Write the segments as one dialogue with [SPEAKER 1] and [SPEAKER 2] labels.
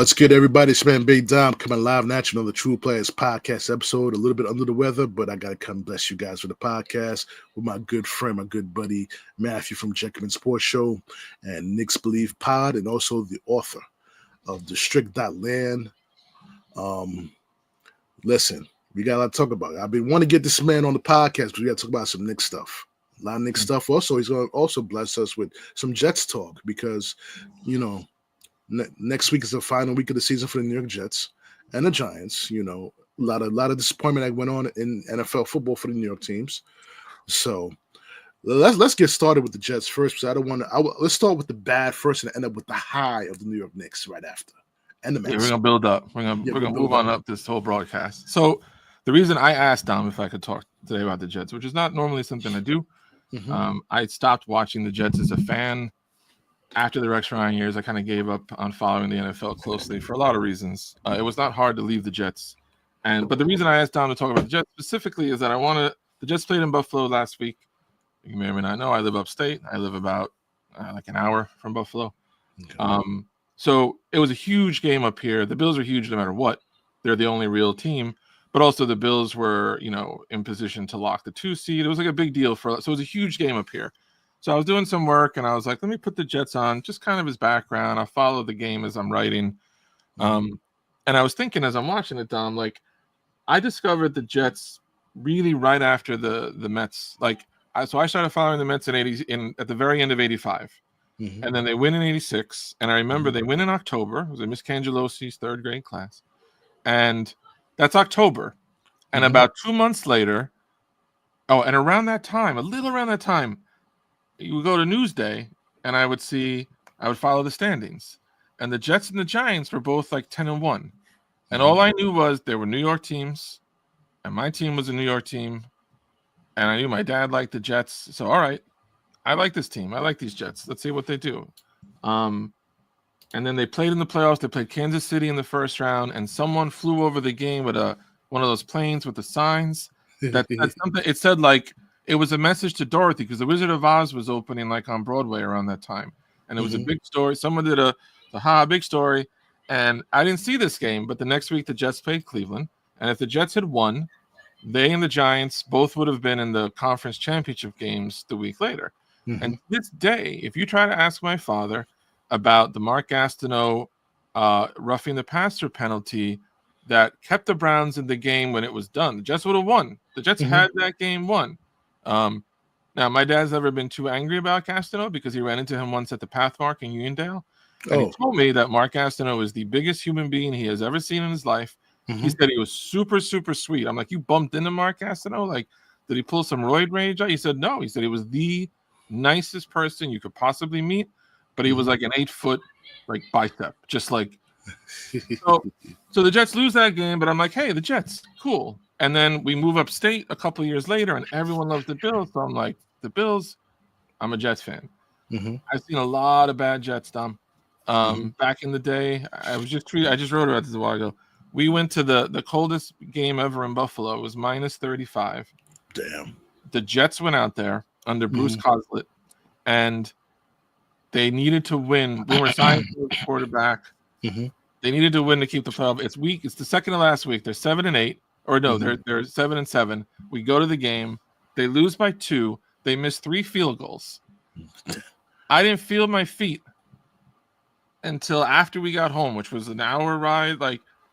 [SPEAKER 1] What's good, everybody? It's man Big Dom coming live now to another True Players podcast episode. A little bit under the weather, but I got to come bless you guys for the podcast with my good friend, my good buddy, Matthew from Jacobin Sports Show and Knick's Bleav Pod, and also the author of thestrick.land. Listen, we got a lot to talk about. I've been wanting to get this man on the podcast because we got to talk about some Knicks stuff. A lot of Knicks stuff. Also, he's going to also bless us with some Jets talk because, you know, next week is the final week of the season for the New York Jets and the Giants. You know, a lot of disappointment that went on in NFL football for the New York teams. So let's get started with the Jets first because I don't want to. Let's start with the bad first and end up with the high of the New York Knicks right after. And the Mets.
[SPEAKER 2] Yeah, we're gonna build up. We're gonna move on up this whole broadcast. So the reason I asked Dom if I could talk today about the Jets, which is not normally something I do, I stopped watching the Jets as a fan. After the Rex Ryan years, I kind of gave up on following the NFL closely for a lot of reasons. It was not hard to leave the Jets, but the reason I asked Dom to talk about the Jets specifically is that the Jets played in Buffalo last week. You may or may not know I live upstate. I live about like an hour from Buffalo. Okay. So it was a huge game up here. The Bills are huge no matter what. They're the only real team, but also the Bills were, in position to lock the 2 seed. It was like a big deal so it was a huge game up here. So I was doing some work and I was like, let me put the Jets on, just kind of as background. I'll follow the game as I'm writing. And I was thinking as I'm watching it, Dom, like I discovered the Jets really right after the Mets. So I started following the Mets at the very end of 85. And then they win in 86. And I remember they win in October. It was in Miss Cangelosi's third grade class. And that's October. And about 2 months later, and around that time, a little around that time, you would go to Newsday and I would follow the standings. And the Jets and the Giants were both like 10-1. And all I knew was there were New York teams, and my team was a New York team. And I knew my dad liked the Jets. So, all right, I like this team. I like these Jets. Let's see what they do. And then they played in the playoffs. They played Kansas City in the first round, and someone flew over the game with one of those planes with the signs. That's something. It said it was a message to Dorothy because the Wizard of Oz was opening on Broadway around that time, and it was a big story. Someone did a big story, and I didn't see this game. But the next week the Jets played Cleveland, and if the Jets had won, they and the Giants both would have been in the conference championship games the week later. And this day, if you try to ask my father about the Mark Gastineau roughing the passer penalty that kept the Browns in the game when it was done, the Jets would have won. The Jets had that game won. Now, my dad's never been too angry about Gastineau because he ran into him once at the Pathmark in Uniondale. And he told me that Mark Gastineau is the biggest human being he has ever seen in his life. He said he was super, super sweet. I'm like, you bumped into Mark Gastineau? Did he pull some roid rage out? He said, no. He said he was the nicest person you could possibly meet, but he was like an 8-foot bicep, just like. So the Jets lose that game, but I'm like, hey, the Jets, cool. And then we move upstate a couple of years later, and everyone loves the Bills. So I'm like, the Bills, I'm a Jets fan. I've seen a lot of bad Jets, Dom. Back in the day, I just wrote about this a while ago. We went to the coldest game ever in Buffalo. It was minus 35.
[SPEAKER 1] Damn.
[SPEAKER 2] The Jets went out there under Bruce Coslett, and they needed to win. We were signed for the quarterback. They needed to win to keep the playoff. It's the second to last week. They're 7-8. Or no, they're 7-7. We go to the game. They lose by 2. They miss 3 field goals. I didn't feel my feet until after we got home, which was an hour ride.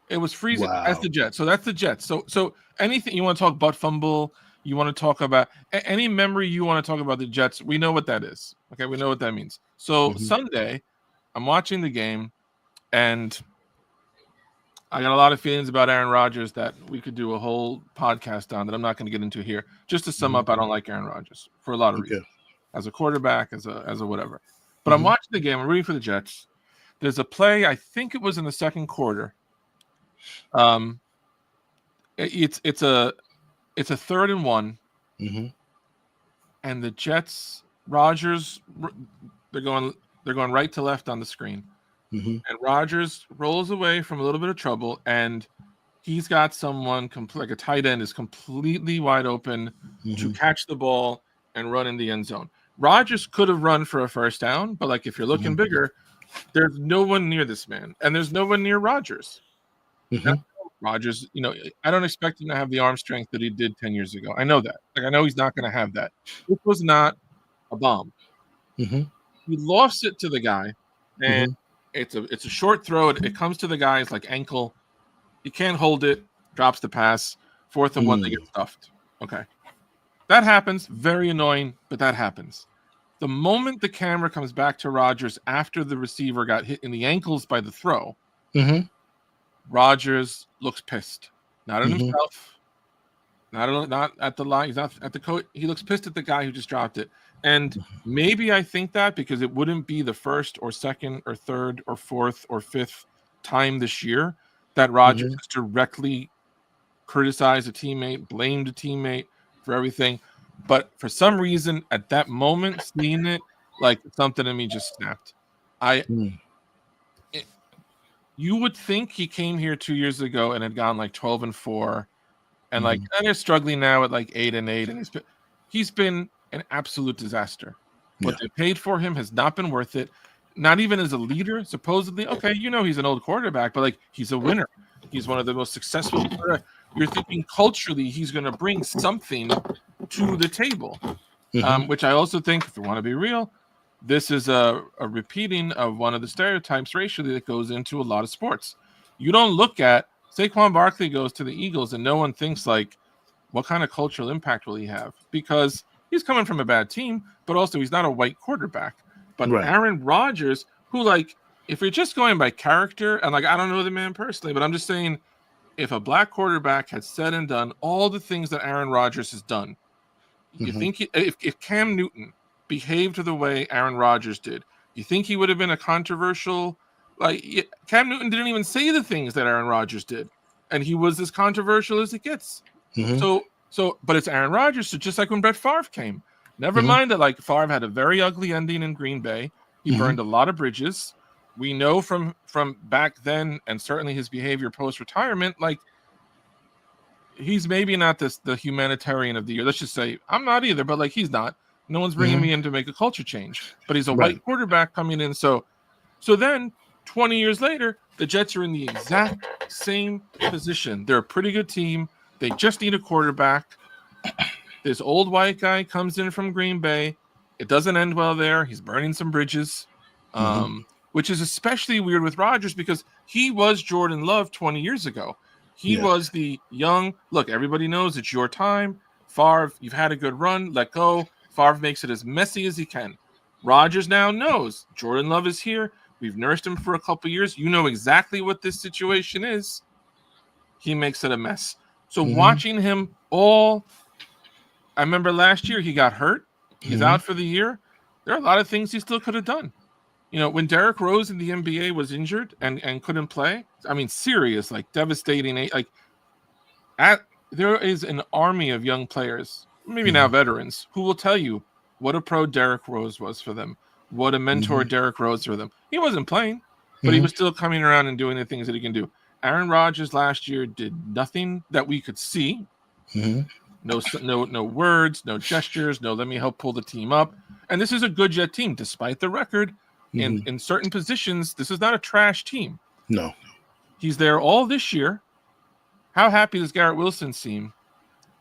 [SPEAKER 2] It was freezing. Wow. That's the Jets. So that's the Jets. So anything you want to talk about fumble, you want to talk about any memory you want to talk about the Jets, we know what that is. Okay, we know what that means. So Sunday, I'm watching the game, and I got a lot of feelings about Aaron Rodgers that we could do a whole podcast on that I'm not going to get into here. Just to sum up, I don't like Aaron Rodgers for a lot of reasons. As a quarterback, as a whatever. But I'm watching the game. I'm rooting for the Jets. There's a play, I think it was in the second quarter. It's a 3rd and 1. And the Jets, Rodgers, they're going right to left on the screen. And Rodgers rolls away from a little bit of trouble, and he's got someone like a tight end is completely wide open to catch the ball and run in the end zone. Rodgers could have run for a first down, but if you're looking bigger, There's no one near this man, and there's no one near Rodgers. Rodgers, I don't expect him to have the arm strength that he did 10 years ago. I know that. Like, I know he's not going to have that. This was not a bomb. He lost it to the guy, and it's a short throw. It comes to the guy's like ankle. He can't hold it. Drops the pass. 4th and 1, they get stuffed. Okay, that happens. Very annoying, but that happens. The moment the camera comes back to Rodgers after the receiver got hit in the ankles by the throw, Rodgers looks pissed. Not at himself. Not at the line. He's not at the coach. He looks pissed at the guy who just dropped it. And maybe I think that because it wouldn't be the first or second or third or fourth or fifth time this year that Rodgers has directly criticized a teammate, blamed a teammate for everything. But for some reason, at that moment, seeing it, like something in me just snapped. You would think he came here 2 years ago and had gone like 12-4, and like they're struggling now at like 8-8, and he's been an absolute disaster. What they paid for him has not been worth it. Not even as a leader, supposedly. Okay, he's an old quarterback, but like he's a winner. He's one of the most successful. You're thinking culturally he's going to bring something to the table, which I also think, if we want to be real, this is a repeating of one of the stereotypes racially that goes into a lot of sports. You don't look at Saquon Barkley goes to the Eagles and no one thinks like, what kind of cultural impact will he have? Because he's coming from a bad team, but also he's not a white quarterback. But Aaron Rodgers, who like, if you're just going by character, and like I don't know the man personally, but I'm just saying, if a black quarterback had said and done all the things that Aaron Rodgers has done, you think if Cam Newton behaved the way Aaron Rodgers did, you think he would have been a controversial? Like Cam Newton didn't even say the things that Aaron Rodgers did, and he was as controversial as it gets. But it's Aaron Rodgers. So just like when Brett Favre came, never mind that like Favre had a very ugly ending in Green Bay. He burned a lot of bridges. We know from back then, and certainly his behavior post-retirement, like he's maybe not the humanitarian of the year. Let's just say I'm not either, but like he's not. No one's bringing me in to make a culture change. But he's a white quarterback coming in. So then 20 years later, the Jets are in the exact same position. They're a pretty good team. They just need a quarterback. This old white guy comes in from Green Bay. It doesn't end well there. He's burning some bridges. Which is especially weird with Rodgers because he was Jordan Love 20 years ago. He was the young, look, everybody knows it's your time. Favre, you've had a good run, let go. Favre makes it as messy as he can. Rodgers now knows Jordan Love is here. We've nursed him for a couple years. You know exactly what this situation is. He makes it a mess. So watching him I remember last year he got hurt. He's out for the year. There are a lot of things he still could have done. When Derrick Rose in the NBA was injured and couldn't play, I mean, serious, like devastating. There is an army of young players, maybe now veterans, who will tell you what a pro Derrick Rose was for them, what a mentor Derrick Rose for them. He wasn't playing, but he was still coming around and doing the things that he can do. Aaron Rodgers last year did nothing that we could see. No words, no gestures, no let me help pull the team up. And this is a good Jet team, despite the record. In certain positions, this is not a trash team.
[SPEAKER 1] No.
[SPEAKER 2] He's there all this year. How happy does Garrett Wilson seem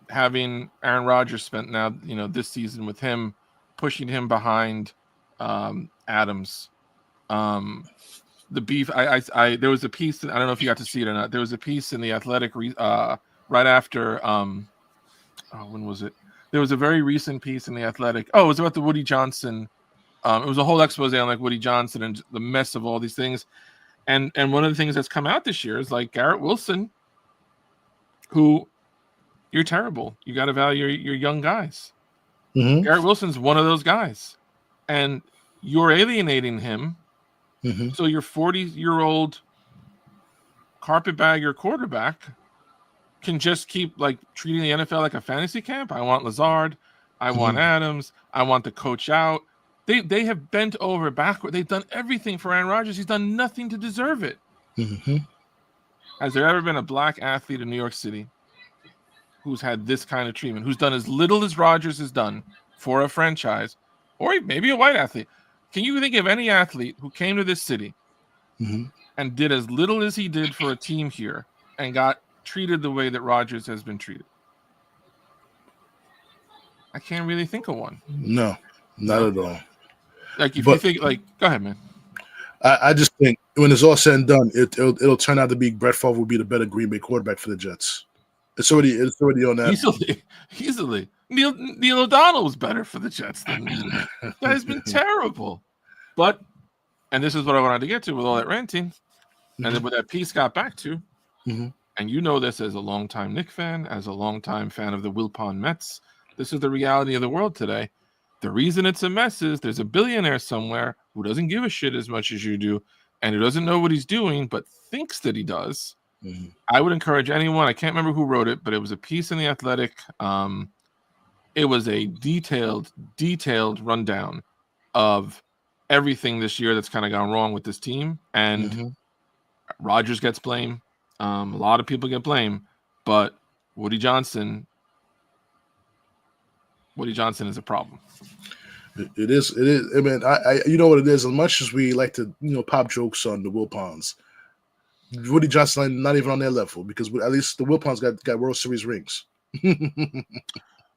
[SPEAKER 2] having Aaron Rodgers spent now, this season with him, pushing him behind Adams? The beef. I there was a piece. I don't know if you got to see it or not. There was a piece in the Athletic right after. When was it? There was a very recent piece in the Athletic. Oh, it was about the Woody Johnson. It was a whole expose on like Woody Johnson and the mess of all these things. And one of the things that's come out this year is like Garrett Wilson, who you're terrible. You got to value your young guys. Garrett Wilson's one of those guys. And you're alienating him. So your 40-year-old carpetbagger quarterback can just keep like treating the NFL like a fantasy camp. I want Lazard. I want Adams. I want the coach out. They have bent over backward. They've done everything for Aaron Rodgers. He's done nothing to deserve it. Has there ever been a black athlete in New York City who's had this kind of treatment, who's done as little as Rodgers has done for a franchise, or maybe a white athlete? Can you think of any athlete who came to this city and did as little as he did for a team here and got treated the way that Rodgers has been treated? I can't really think of one.
[SPEAKER 1] No, not at all.
[SPEAKER 2] Like if you think, like, go ahead, man.
[SPEAKER 1] I just think when it's all said and done, it'll turn out to be Brett Favre will be the better Green Bay quarterback for the Jets. It's already on that.
[SPEAKER 2] Easily. Neil O'Donnell was better for the Jets than that has been terrible. But, and this is what I wanted to get to with all that ranting, and then what that piece got back to, and you know this as a longtime Knick fan, as a longtime fan of the Wilpon Mets, this is the reality of the world today. The reason it's a mess is there's a billionaire somewhere who doesn't give a shit as much as you do, and who doesn't know what he's doing, but thinks that he does. I would encourage anyone, I can't remember who wrote it, but it was a piece in The Athletic. It was a detailed rundown of everything this year that's kind of gone wrong with this team. And Rodgers gets blame. A lot of people get blame, but Woody Johnson is a problem.
[SPEAKER 1] It is. I mean, I you know what it is. As much as we like to, pop jokes on the Wilpons, Woody Johnson not even on their level, because at least the Wilpons got World Series rings.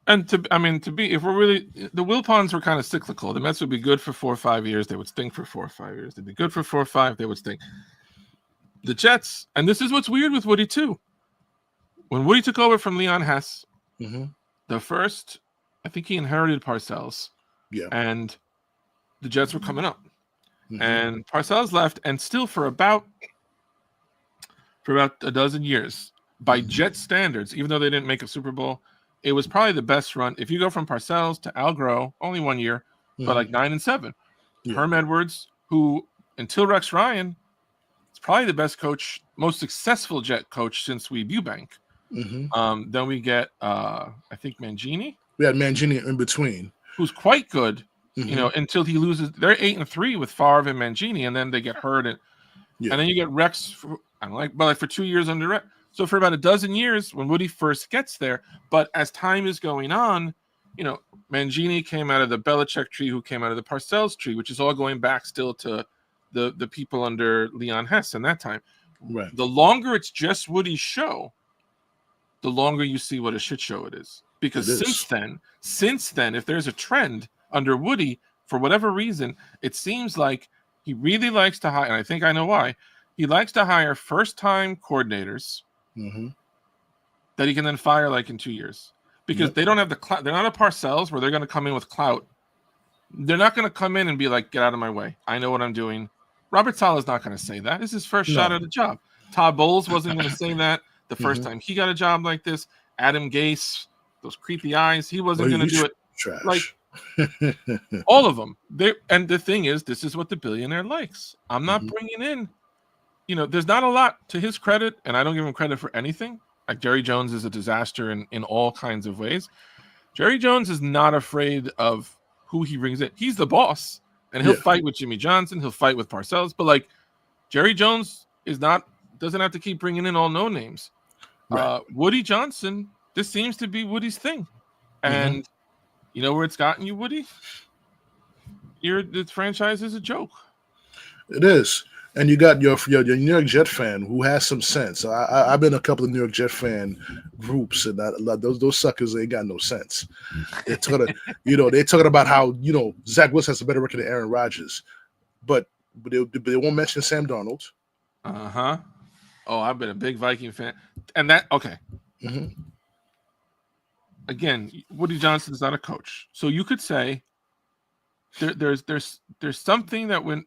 [SPEAKER 2] And if we're really, the Wilpons were kind of cyclical. The Mets would be good for 4 or 5 years. They would stink for 4 or 5 years. They'd be good for 4 or 5. They would stink. The Jets, and this is what's weird with Woody too. When Woody took over from Leon Hess, the first, I think he inherited Parcells.
[SPEAKER 1] Yeah.
[SPEAKER 2] And the Jets were coming up. And Parcells left, and still for about a dozen years, by Jet standards, even though they didn't make a Super Bowl, it was probably the best run. If you go from Parcells to Al Groh, only 1 year, but like 9-7. Yeah. Herm Edwards, who until Rex Ryan, is probably the best coach, most successful Jet coach since Weeb Eubank. Then we get, I think, Mangini.
[SPEAKER 1] We had Mangini in between,
[SPEAKER 2] who's quite good, until he loses. They're 8-3 with Favre and Mangini, and then they get hurt, and then you get Rex. For 2 years under Rex. So for about a dozen years, when Woody first gets there, but as time is going on, Mangini came out of the Belichick tree, who came out of the Parcells tree, which is all going back still to the people under Leon Hess in that time.
[SPEAKER 1] Right.
[SPEAKER 2] The longer it's just Woody's show, the longer you see what a shit show it is. Because since then, if there's a trend under Woody, for whatever reason, it seems like he really likes to hire, and I think I know why, he likes to hire first-time coordinators that he can then fire like in 2 years. Because they don't have the clout. They're not a Parcells where they're going to come in with clout. They're not going to come in and be like, get out of my way. I know what I'm doing. Robert Saleh's not going to say that. This is his first shot at a job. Todd Bowles wasn't going to say that the first time he got a job like this. Adam Gase, those creepy eyes, he wasn't going to do it.
[SPEAKER 1] Trash.
[SPEAKER 2] Like all of them. And the thing is, this is what the billionaire likes. I'm not bringing in, there's not a lot to his credit, and I don't give him credit for anything. Like Jerry Jones is a disaster in all kinds of ways. Jerry Jones is not afraid of who he brings in. He's the boss, and he'll fight with Jimmy Johnson. He'll fight with Parcells. But like Jerry Jones doesn't have to keep bringing in all no names. Right. Woody Johnson, this seems to be Woody's thing, and you know where it's gotten you, Woody? The franchise is a joke.
[SPEAKER 1] It is. And you got your New York Jet fan who has some sense. I've been in a couple of New York Jet fan groups, and those suckers ain't got no sense. They're talking about how Zach Wilson has a better record than Aaron Rodgers, but they won't mention Sam Darnold.
[SPEAKER 2] Oh, I've been a big Viking fan, and that okay. Again, Woody Johnson's not a coach, so you could say there's something that went.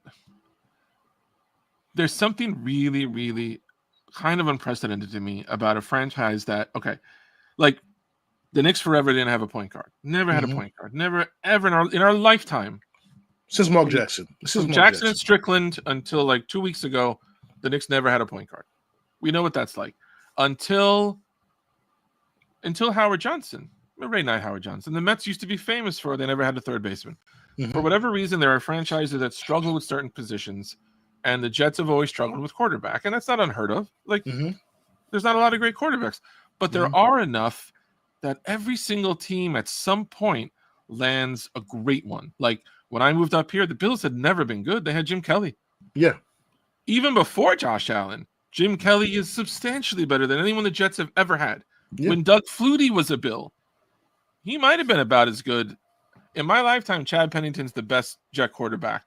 [SPEAKER 2] There's something really, really kind of unprecedented to me about a franchise that, like the Knicks forever didn't have a point guard. Never had a point guard. Never, ever in our lifetime.
[SPEAKER 1] Since Mark Jackson.
[SPEAKER 2] From Jackson and Strickland until like 2 weeks ago, the Knicks never had a point guard. We know what that's like. Until Howard Johnson. Ray Knight Howard Johnson. The Mets used to be famous for they never had a third baseman. For whatever reason, there are franchises that struggle with certain positions. And the Jets have always struggled with quarterback, and that's not unheard of. Like, there's not a lot of great quarterbacks, but there are enough that every single team at some point lands a great one. Like when I moved up here, the Bills had never been good. They had Jim Kelly.
[SPEAKER 1] Yeah.
[SPEAKER 2] Even before Josh Allen, Jim Kelly is substantially better than anyone the Jets have ever had. Yeah. When Doug Flutie was a Bill, he might have been about as good. In my lifetime, Chad Pennington's the best Jet quarterback.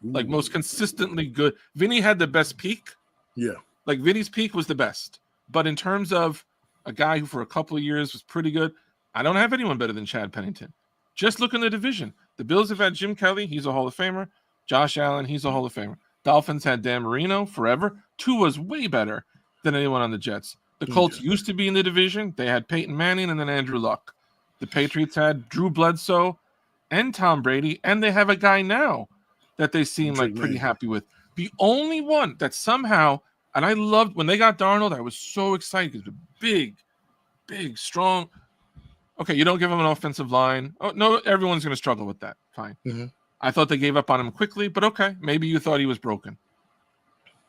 [SPEAKER 2] Ooh. Like most consistently good. Vinny had the best peak.
[SPEAKER 1] Yeah.
[SPEAKER 2] Like Vinny's peak was the best. But in terms of a guy who for a couple of years was pretty good, I don't have anyone better than Chad Pennington. Just look in the division. The Bills have had Jim Kelly. He's a Hall of Famer. Josh Allen, he's a Hall of Famer. Dolphins had Dan Marino forever. Tua's way better than anyone on the Jets. The Colts used to be in the division. They had Peyton Manning and then Andrew Luck. The Patriots had Drew Bledsoe and Tom Brady, and they have a guy now that they seem like pretty happy with. The only one that somehow, and I loved when they got Darnold, I was so excited because big, strong. Okay, you don't give him an offensive line. Oh, no, everyone's going to struggle with that. Fine. Mm-hmm. I thought they gave up on him quickly, but okay, maybe you thought he was broken.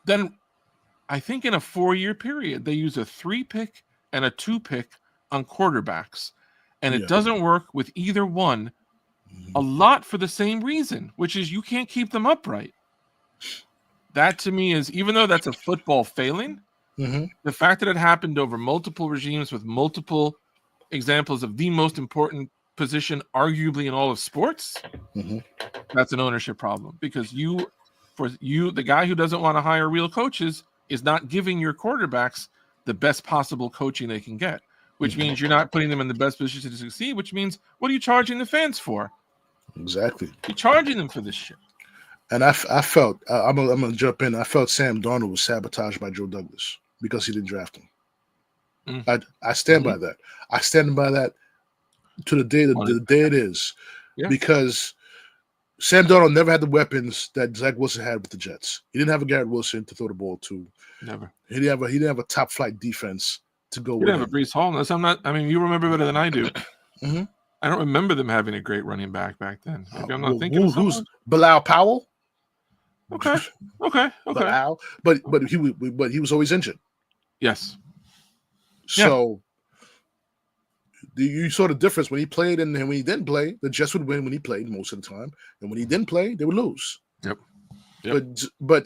[SPEAKER 2] Then I think in a 4-year period, they use a 3-pick and a 2-pick on quarterbacks, and it doesn't work with either one a lot for the same reason, which is you can't keep them upright. That to me is, even though that's a football failing, the fact that it happened over multiple regimes with multiple examples of the most important position arguably in all of sports, that's an ownership problem, because the guy who doesn't want to hire real coaches is not giving your quarterbacks the best possible coaching they can get, which means you're not putting them in the best position to succeed, which means what are you charging the fans for?
[SPEAKER 1] Exactly.
[SPEAKER 2] You're charging them for this shit.
[SPEAKER 1] And I felt, I'm going to jump in, I felt Sam Darnold was sabotaged by Joe Douglas because he didn't draft him. I stand by that. I stand by that to the day it is, because Sam Darnold never had the weapons that Zach Wilson had with the Jets. He didn't have a Garrett Wilson to throw the ball to.
[SPEAKER 2] Never.
[SPEAKER 1] He didn't have a top flight defense to go with.
[SPEAKER 2] He didn't have a Breece Hall. You remember better than I do. I don't remember them having a great running back then. Maybe I'm not thinking of someone.
[SPEAKER 1] Who's Bilal Powell?
[SPEAKER 2] Okay.
[SPEAKER 1] Bilal, but he was always injured.
[SPEAKER 2] Yes.
[SPEAKER 1] So you saw the difference when he played and when he didn't play. The Jets would win when he played most of the time, and when he didn't play, they would lose.
[SPEAKER 2] Yep.
[SPEAKER 1] But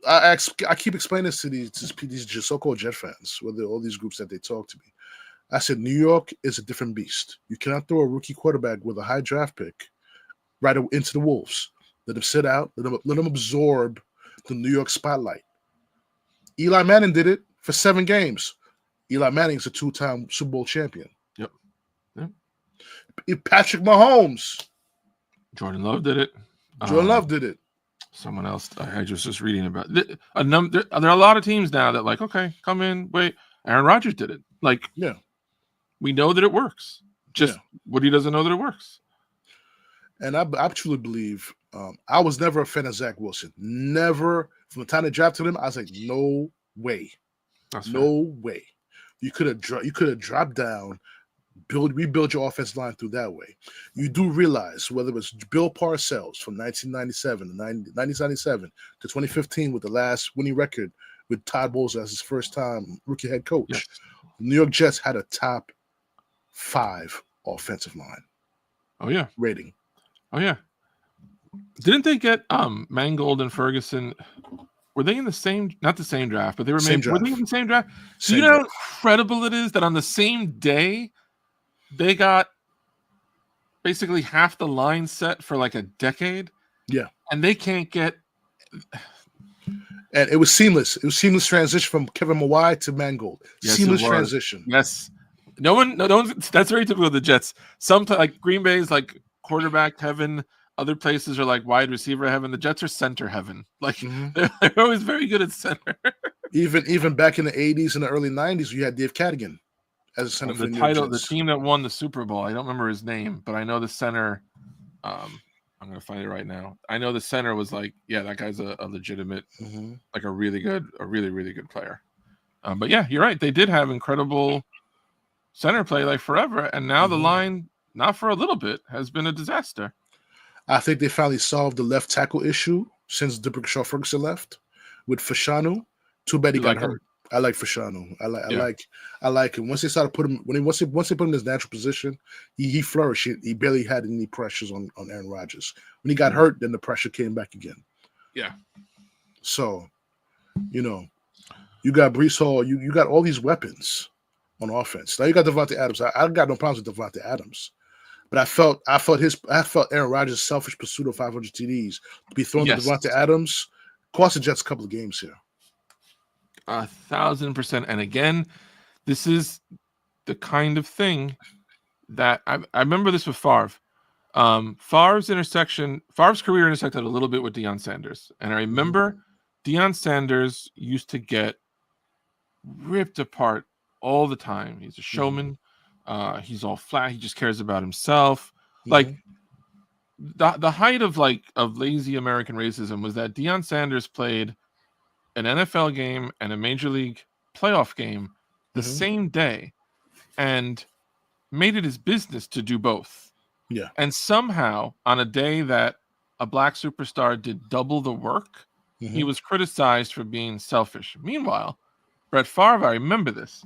[SPEAKER 1] I keep explaining this to these so-called Jet fans, whether all these groups that they talk to me. I said New York is a different beast. You cannot throw a rookie quarterback with a high draft pick right into the Wolves. Let him sit out. Let him absorb the New York spotlight. Eli Manning did it for 7 games. Eli Manning is a 2-time Super Bowl champion.
[SPEAKER 2] Yep.
[SPEAKER 1] Patrick Mahomes.
[SPEAKER 2] Jordan Love did it.
[SPEAKER 1] Love did it.
[SPEAKER 2] Someone else I was just reading about. There are a lot of teams now that okay, come in, wait. Aaron Rodgers did it. We know that it works. Just Woody doesn't know that it works.
[SPEAKER 1] And I truly believe I was never a fan of Zach Wilson. Never. From the time they drafted him, I was like, no way. No way. You could have dropped down, rebuild your offensive line through that way. You do realize whether it was Bill Parcells from 1997 to 2015 with the last winning record with Todd Bowles as his first time rookie head coach.
[SPEAKER 2] Yes.
[SPEAKER 1] The New York Jets had a top 5 offensive line.
[SPEAKER 2] Oh yeah.
[SPEAKER 1] Rating.
[SPEAKER 2] Oh yeah. Didn't they get Mangold and Ferguson? Were they in the same, not the same draft, but they were were they in the same draft? So you know how incredible it is that on the same day they got basically half the line set for like a decade?
[SPEAKER 1] Yeah.
[SPEAKER 2] And they can't get.
[SPEAKER 1] And it was seamless. It was seamless transition from Kevin Mawai to Mangold.
[SPEAKER 2] Yes,
[SPEAKER 1] seamless transition.
[SPEAKER 2] Yes. No one. That's very typical of the Jets. Sometimes like Green Bay's like quarterback heaven. Other places are like wide receiver heaven. The Jets are center heaven. Like they're always very good at center.
[SPEAKER 1] even back in the 80s and the early 90s, you had Dave Cadigan as a center for
[SPEAKER 2] the team that won the Super Bowl. I don't remember his name, but I know the center. I'm gonna find it right now. I know the center was like, that guy's a legitimate, like a really good player. But yeah, you're right. They did have incredible center play like forever, and now the line, not for a little bit, has been a disaster.
[SPEAKER 1] I think they finally solved the left tackle issue since D'Brickashaw Ferguson left with Fashanu. Too bad he got hurt. I like Fashanu. I like him. Once they started put him once they put him in his natural position, he flourished. He barely had any pressures on Aaron Rodgers. When he got hurt, then the pressure came back again.
[SPEAKER 2] Yeah.
[SPEAKER 1] So, you know, you got Brees Hall. You got all these weapons on offense. Now you got Devontae Adams. I got no problems with Devontae Adams, but I felt Aaron Rodgers' selfish pursuit of 500 TDs to be thrown to Devontae Adams cost the Jets a couple of games here.
[SPEAKER 2] 1,000%. And again, this is the kind of thing that I remember this with Favre. Favre's career intersected a little bit with Deion Sanders. And I remember Deion Sanders used to get ripped apart all the time. He's a showman. He's all flat. He just cares about himself. Like the height of lazy American racism was that Deion Sanders played an NFL game and a Major League playoff game the same day and made it his business to do both.
[SPEAKER 1] Yeah.
[SPEAKER 2] And somehow, on a day that a black superstar did double the work, he was criticized for being selfish. Meanwhile, Brett Favre, I remember this.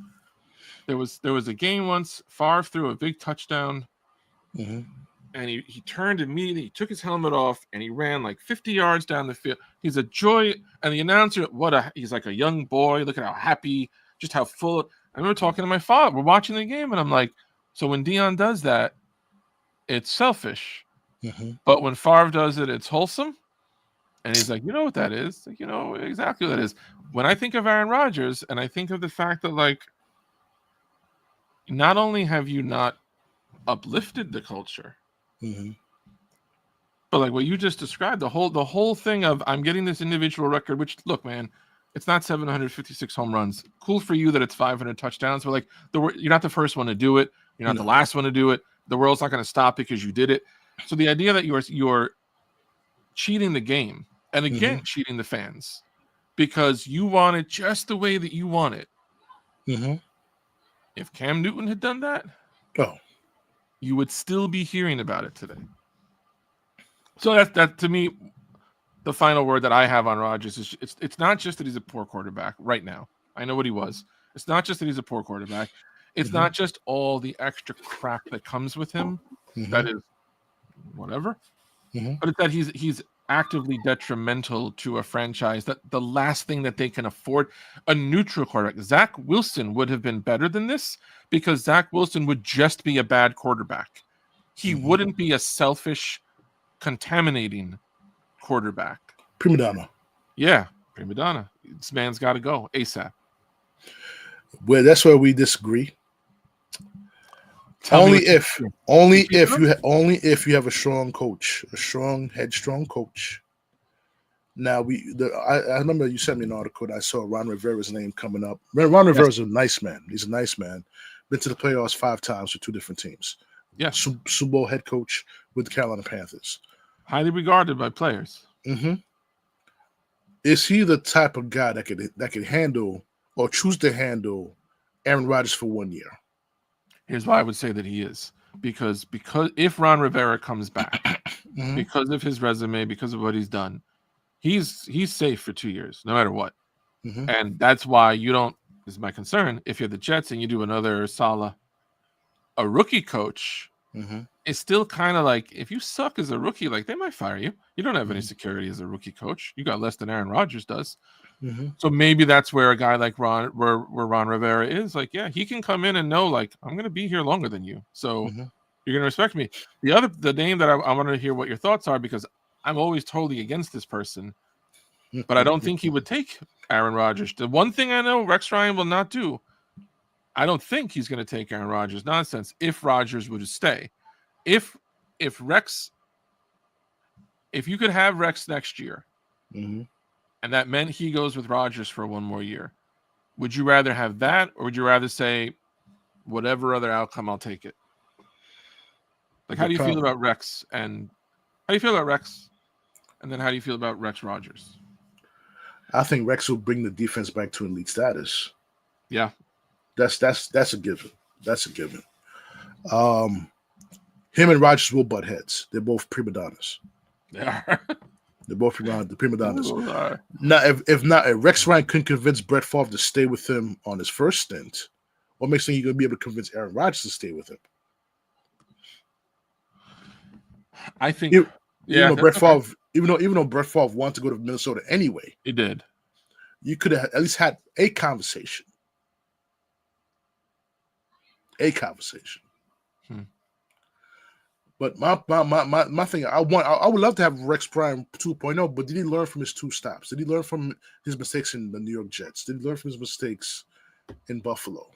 [SPEAKER 2] There was a game once, Favre threw a big touchdown, and he turned immediately, he took his helmet off, and he ran like 50 yards down the field. He's a joy, and the announcer, he's like a young boy, look at how happy, just how full. I remember talking to my father, we're watching the game, and I'm like, so when Deion does that, it's selfish. But when Favre does it, it's wholesome. And he's like, you know what that is? Like, you know exactly what that is. When I think of Aaron Rodgers, and I think of the fact that, like, not only have you not uplifted the culture, but like what you just described, the whole thing of I'm getting this individual record, which, look, man, it's not 756 home runs. Cool for you that it's 500 touchdowns, but like you're not the first one to do it. You're not the last one to do it. The world's not going to stop because you did it. So the idea that you're cheating the game and again cheating the fans because you want it just the way that you want it. If Cam Newton had done that, you would still be hearing about it today. So that to me, the final word that I have on Rodgers is it's not just that he's a poor quarterback right now. I know what he was. It's not just that he's a poor quarterback. It's not just all the extra crap that comes with him. That is whatever. But it's that he's actively detrimental to a franchise, that the last thing that they can afford, a neutral quarterback. Zach Wilson would have been better than this because Zach Wilson would just be a bad quarterback. He wouldn't be a selfish, contaminating quarterback.
[SPEAKER 1] Prima donna.
[SPEAKER 2] Yeah, prima donna. This man's got to go ASAP.
[SPEAKER 1] Well, that's where we disagree. Only if you have a strong coach, a strong, headstrong coach. Now I remember you sent me an article and I saw Ron Rivera's name coming up. Ron Rivera's a nice man. He's a nice man. Been to the playoffs 5 times with 2 different teams.
[SPEAKER 2] Yeah,
[SPEAKER 1] Super Bowl head coach with the Carolina Panthers.
[SPEAKER 2] Highly regarded by players.
[SPEAKER 1] Is he the type of guy that could handle or choose to handle Aaron Rodgers for 1 year?
[SPEAKER 2] Here's why I would say that he is. Because if Ron Rivera comes back, because of his resume, because of what he's done, he's safe for 2 years, no matter what. And that's why you don't, this is my concern, if you're the Jets and you do another Saleh, a rookie coach, it's still kind of like, if you suck as a rookie, like they might fire you. You don't have any security as a rookie coach. You got less than Aaron Rodgers does. So maybe that's where a guy like Ron Rivera is. Like, yeah, he can come in and know, like, I'm going to be here longer than you. So you're going to respect me. The name that I want to hear what your thoughts are, because I'm always totally against this person, but I don't think he would take Aaron Rodgers. The one thing I know Rex Ryan will not do, I don't think he's going to take Aaron Rodgers nonsense if Rodgers would stay. If you could have Rex next year, and that meant he goes with Rodgers for 1 more year, would you rather have that, or would you rather say, whatever other outcome, I'll take it? Like, how do you feel about Rex? And how do you feel about Rex? And then how do you feel about Rex Rodgers?
[SPEAKER 1] I think Rex will bring the defense back to elite status.
[SPEAKER 2] Yeah,
[SPEAKER 1] that's a given. That's a given. Him and Rodgers will butt heads. They're both prima donnas.
[SPEAKER 2] They are.
[SPEAKER 1] They're both the prima donnas. Now, if Rex Ryan couldn't convince Brett Favre to stay with him on his first stint, what makes you think he's going to be able to convince Aaron Rodgers to stay with him?
[SPEAKER 2] I think,
[SPEAKER 1] even though Brett Favre wanted to go to Minnesota anyway,
[SPEAKER 2] he did.
[SPEAKER 1] You could have at least had a conversation. But my thing, I would love to have Rex Ryan 2.0, but did he learn from his 2 stops? Did he learn from his mistakes in the New York Jets? Did he learn from his mistakes in Buffalo?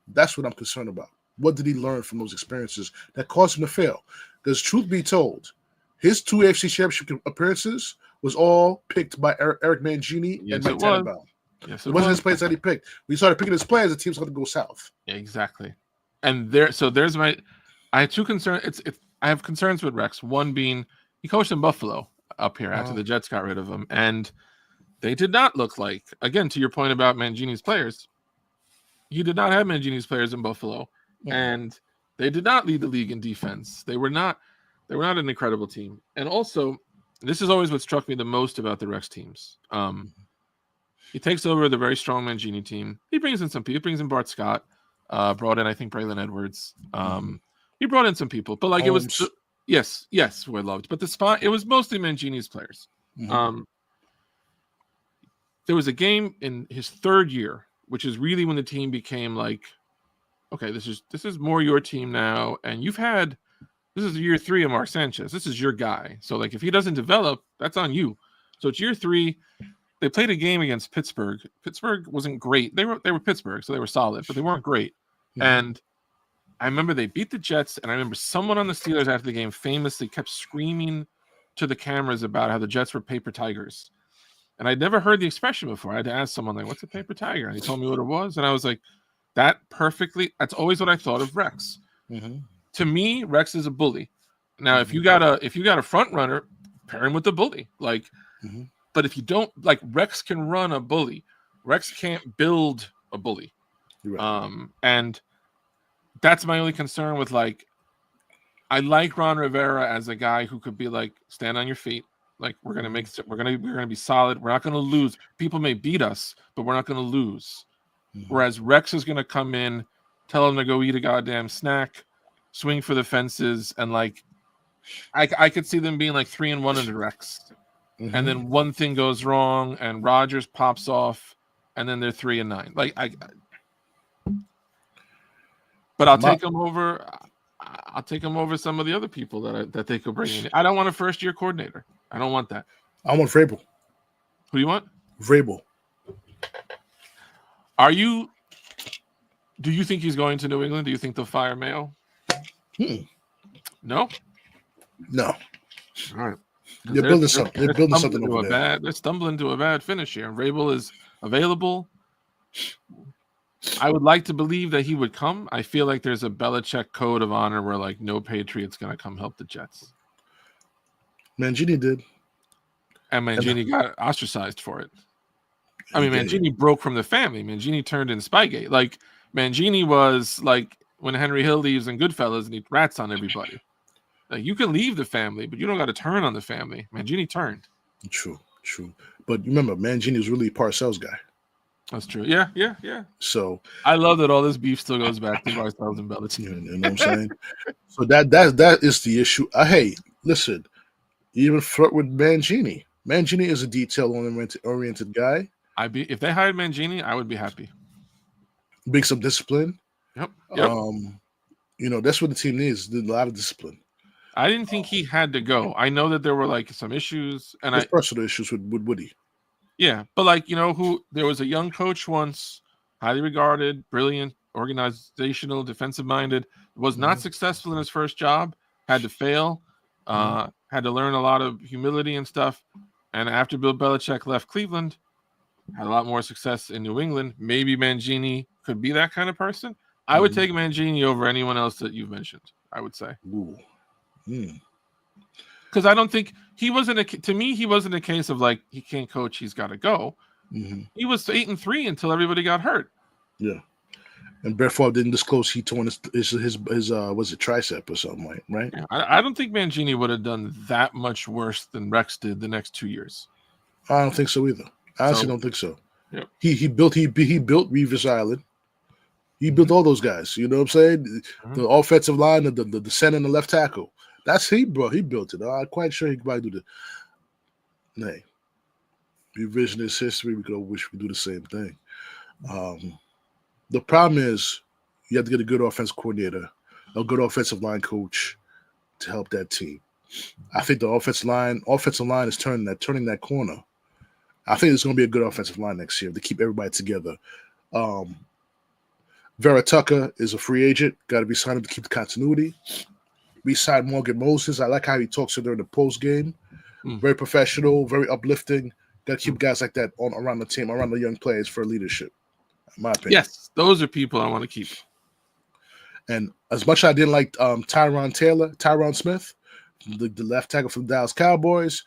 [SPEAKER 1] That's what I'm concerned about. What did he learn from those experiences that caused him to fail? Because truth be told, his 2 AFC Championship appearances was all picked by Eric Mangini and Mike Tannenbaum.
[SPEAKER 2] Yes,
[SPEAKER 1] it wasn't his players that he picked. When he started picking his players, the team started to go south.
[SPEAKER 2] Yeah, exactly. And there's my. I have 2 concerns. I have concerns with Rex. One being he coached in Buffalo up here after the Jets got rid of him, and they did not look like. Again, to your point about Mangini's players, he did not have Mangini's players in Buffalo, and they did not lead the league in defense. They were not an incredible team. And also, this is always what struck me the most about the Rex teams. He takes over the very strong Mangini team. He brings in some people. He brings in Bart Scott. Brought in, I think, Braylon Edwards. He brought in some people, but like Holmes. It was yes, we're loved. But the spot, it was mostly Mangini's players. There was a game in his 3rd year, which is really when the team became like, okay, this is more your team now, and this is year 3 of Mark Sanchez. This is your guy. So like, if he doesn't develop, that's on you. So it's year 3. They played a game against Pittsburgh. Pittsburgh wasn't great. They were Pittsburgh, so they were solid, but they weren't great. And I remember they beat the Jets, and I remember someone on the Steelers after the game famously kept screaming to the cameras about how the Jets were paper tigers. And I'd never heard the expression before. I had to ask someone, like, what's a paper tiger? And he told me what it was. And I was like, that's always what I thought of Rex. To me, Rex is a bully. Now, if you got a front runner, pair him with the bully. Like, but if you don't, like, Rex can run a bully. Rex can't build a bully. Right. And that's my only concern with, like, I like Ron Rivera as a guy who could be like, stand on your feet. Like, we're gonna be solid. We're not gonna lose. People may beat us, but we're not gonna lose. Whereas Rex is gonna come in, tell them to go eat a goddamn snack, swing for the fences, and like, I could see them being like 3-1 under Rex, and then one thing goes wrong, and Rodgers pops off, and then they're 3-9. Like but I'll take them over. I'll take them over some of the other people that they could bring in. I don't want a first-year coordinator. I don't want that.
[SPEAKER 1] I want Vrabel.
[SPEAKER 2] Who do you want?
[SPEAKER 1] Vrabel.
[SPEAKER 2] Do you think he's going to New England? Do you think they'll fire Mayo? No?
[SPEAKER 1] No.
[SPEAKER 2] All right.
[SPEAKER 1] They're building something. They're building something over there.
[SPEAKER 2] They're stumbling to a bad finish here. And Vrabel is available. I would like to believe that he would come. I feel like there's a Belichick code of honor where, like, no Patriot's going to come help the Jets.
[SPEAKER 1] Mangini did.
[SPEAKER 2] And Mangini got ostracized for it. I mean, Mangini broke from the family. Mangini turned in Spygate. Like, Mangini was like when Henry Hill leaves in Goodfellas and he rats on everybody. Like, you can leave the family, but you don't got to turn on the family. Mangini turned.
[SPEAKER 1] True. But remember, Mangini was really a Parcells guy.
[SPEAKER 2] That's true. Yeah.
[SPEAKER 1] So
[SPEAKER 2] I love that all this beef still goes back to Parcells and Belichick.
[SPEAKER 1] You know what I'm saying? So that is the issue. Hey, listen, even flirt with Mangini. Mangini is a detail-oriented guy.
[SPEAKER 2] If they hired Mangini, I would be happy.
[SPEAKER 1] Bring some discipline.
[SPEAKER 2] Yep.
[SPEAKER 1] That's what the team needs. A lot of discipline.
[SPEAKER 2] I didn't think he had to go. I know that there were like some issues, and
[SPEAKER 1] there's personal issues with Woody.
[SPEAKER 2] Yeah, but like, there was a young coach once, highly regarded, brilliant, organizational, defensive-minded, was not successful in his first job, had to fail, had to learn a lot of humility and stuff, and after Bill Belichick left Cleveland, had a lot more success in New England. Maybe Mangini could be that kind of person. I would take Mangini over anyone else that you've mentioned, I would say. Because I don't think he wasn't a case of like, he can't coach, he's got to go. He was 8-3 until everybody got hurt.
[SPEAKER 1] Yeah. And Brett Favre didn't disclose he torn his was it tricep or something, right?
[SPEAKER 2] Yeah, I don't think Mangini would have done that much worse than Rex did the next 2 years.
[SPEAKER 1] I don't think so either. I honestly don't think so.
[SPEAKER 2] Yep.
[SPEAKER 1] He built Revis Island. He built all those guys. You know what I'm saying?
[SPEAKER 2] Mm-hmm.
[SPEAKER 1] The offensive line, the center and the left tackle. That's he built it. I'm quite sure he could probably do the revisionist history. We could wish we could do the same thing. The problem is you have to get a good offensive coordinator, a good offensive line coach to help that team. I think the offensive line is turning that corner. I think it's going to be a good offensive line next year to keep everybody together. Vera Tucker is a free agent. Got to be signed up to keep the continuity. We signed Morgan Moses. I like how he talks to her during the post game. Very professional, very uplifting. Got to keep guys like that around the team, around the young players for leadership. In my opinion.
[SPEAKER 2] Yes, those are people I want to keep.
[SPEAKER 1] And as much as I didn't like Tyron Smith, the left tackle from the Dallas Cowboys,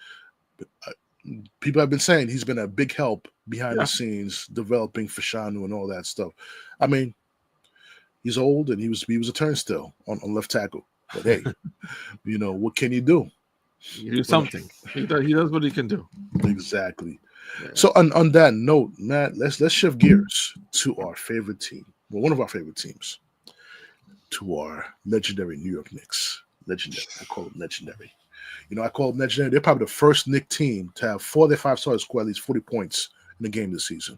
[SPEAKER 1] people have been saying he's been a big help behind the scenes, developing Fashanu and all that stuff. I mean, he's old and he was a turnstile on left tackle. But hey, what can you do?
[SPEAKER 2] You do something. He does what he can do.
[SPEAKER 1] Exactly. Yeah. So on that note, Matt, let's shift gears to our favorite team. Well, one of our favorite teams. To our legendary New York Knicks. Legendary. I call them legendary. I call them legendary. They're probably the first Knick team to have 4 of their 5 starters score at least 40 points in a game this season.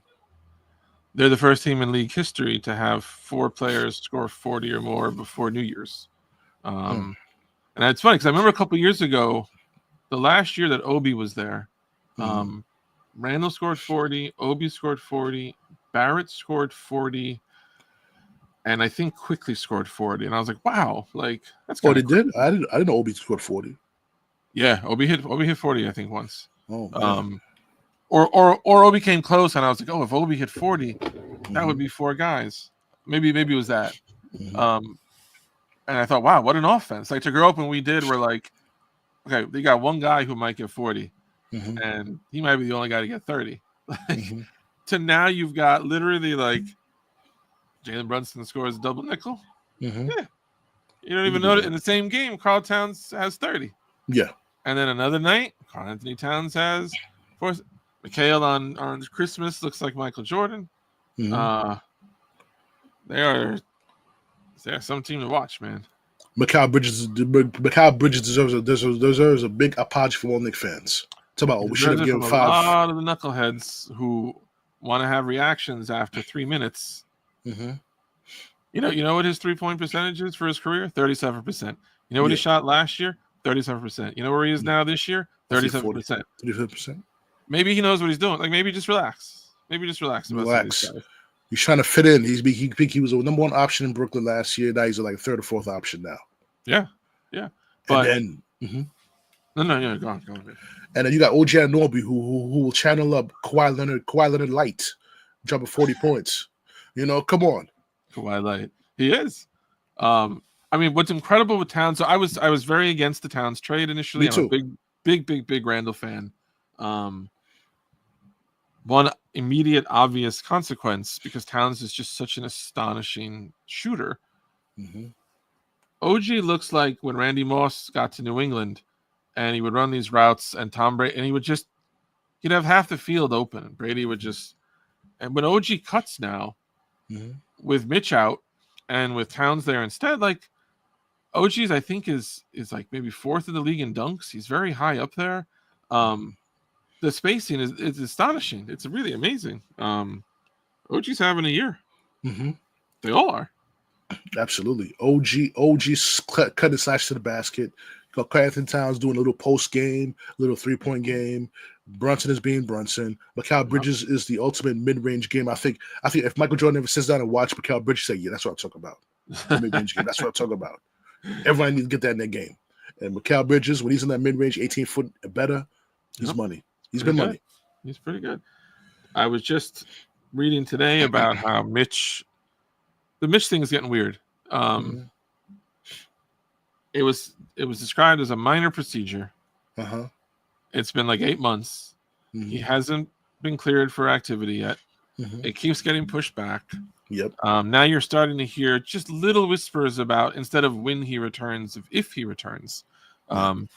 [SPEAKER 2] They're the first team in league history to have 4 players score 40 or more before New Year's. And it's funny because I remember a couple years ago, the last year that Obi was there, Randall scored 40, Obi scored 40, Barrett scored 40, and I think Quickly scored 40. And I was like, wow, that's
[SPEAKER 1] they did? I didn't know Obi scored 40.
[SPEAKER 2] Yeah, Obi hit 40, I think, once.
[SPEAKER 1] Oh, man.
[SPEAKER 2] Or Obi came close, and I was like, if Obi hit 40, that would be 4 guys. Maybe it was that. And I thought, wow, what an offense. To grow up when we did, we're like, okay, they got one guy who might get 40, and he might be the only guy to get 30. To now you've got literally Jalen Brunson scores a double nickel. Yeah. You don't even know that in the same game, Karl Towns has 30.
[SPEAKER 1] Yeah.
[SPEAKER 2] And then another night, Karl Anthony Towns has, of course, Mikhail on Christmas looks like Michael Jordan. They're some team to watch, man.
[SPEAKER 1] Mikal Bridges deserves a big apology from all Knicks fans. It's about we should have given 5.
[SPEAKER 2] A lot of the knuckleheads who want to have reactions after 3 minutes. You know what his 3-point percentage is for his career? 37%. You know what he shot last year? 37%. You know where he is now this year? 37%.
[SPEAKER 1] 35%.
[SPEAKER 2] Maybe he knows what he's doing. Maybe just relax.
[SPEAKER 1] Relax. He's trying to fit in. He was a number 1 option in Brooklyn last year. Now he's like a 3rd or 4th option now.
[SPEAKER 2] Yeah. But
[SPEAKER 1] and then,
[SPEAKER 2] no, go on.
[SPEAKER 1] And then you got OG Anunoby who will channel up Kawhi Leonard light, dropping 40 points. Come on.
[SPEAKER 2] Kawhi light. He is. I mean, what's incredible with Towns? So I was very against the Towns trade initially.
[SPEAKER 1] Me too.
[SPEAKER 2] I'm a big Randall fan. One immediate obvious consequence, because Towns is just such an astonishing shooter. OG looks like when Randy Moss got to New England and he would run these routes and Tom Brady, and he'd have half the field open. Brady would and when OG cuts now with Mitch out and with Towns there instead, OG's I think is maybe 4th in the league in dunks. He's very high up there. The spacing is astonishing. It's really amazing. OG's having a year. They all are.
[SPEAKER 1] Absolutely. OG's cutting slash to the basket. Got Karl Anthony Towns doing a little post game, little 3-point game. Brunson is being Brunson. Mikal Bridges is the ultimate mid-range game. I think if Michael Jordan ever sits down and watch Mikal Bridges, say, yeah, that's what I'm talking about. The mid-range game. That's what I'm talking about. Everyone needs to get that in their game. And Mikal Bridges, when he's in that mid-range, 18-foot and better, he's money. He's been money.
[SPEAKER 2] He's pretty good. I was just reading today about how the Mitch thing is getting weird. It was described as a minor procedure. It's been 8 months. He hasn't been cleared for activity yet. It keeps getting pushed back.
[SPEAKER 1] Yep.
[SPEAKER 2] Now you're starting to hear just little whispers about, instead of when he returns, if he returns. And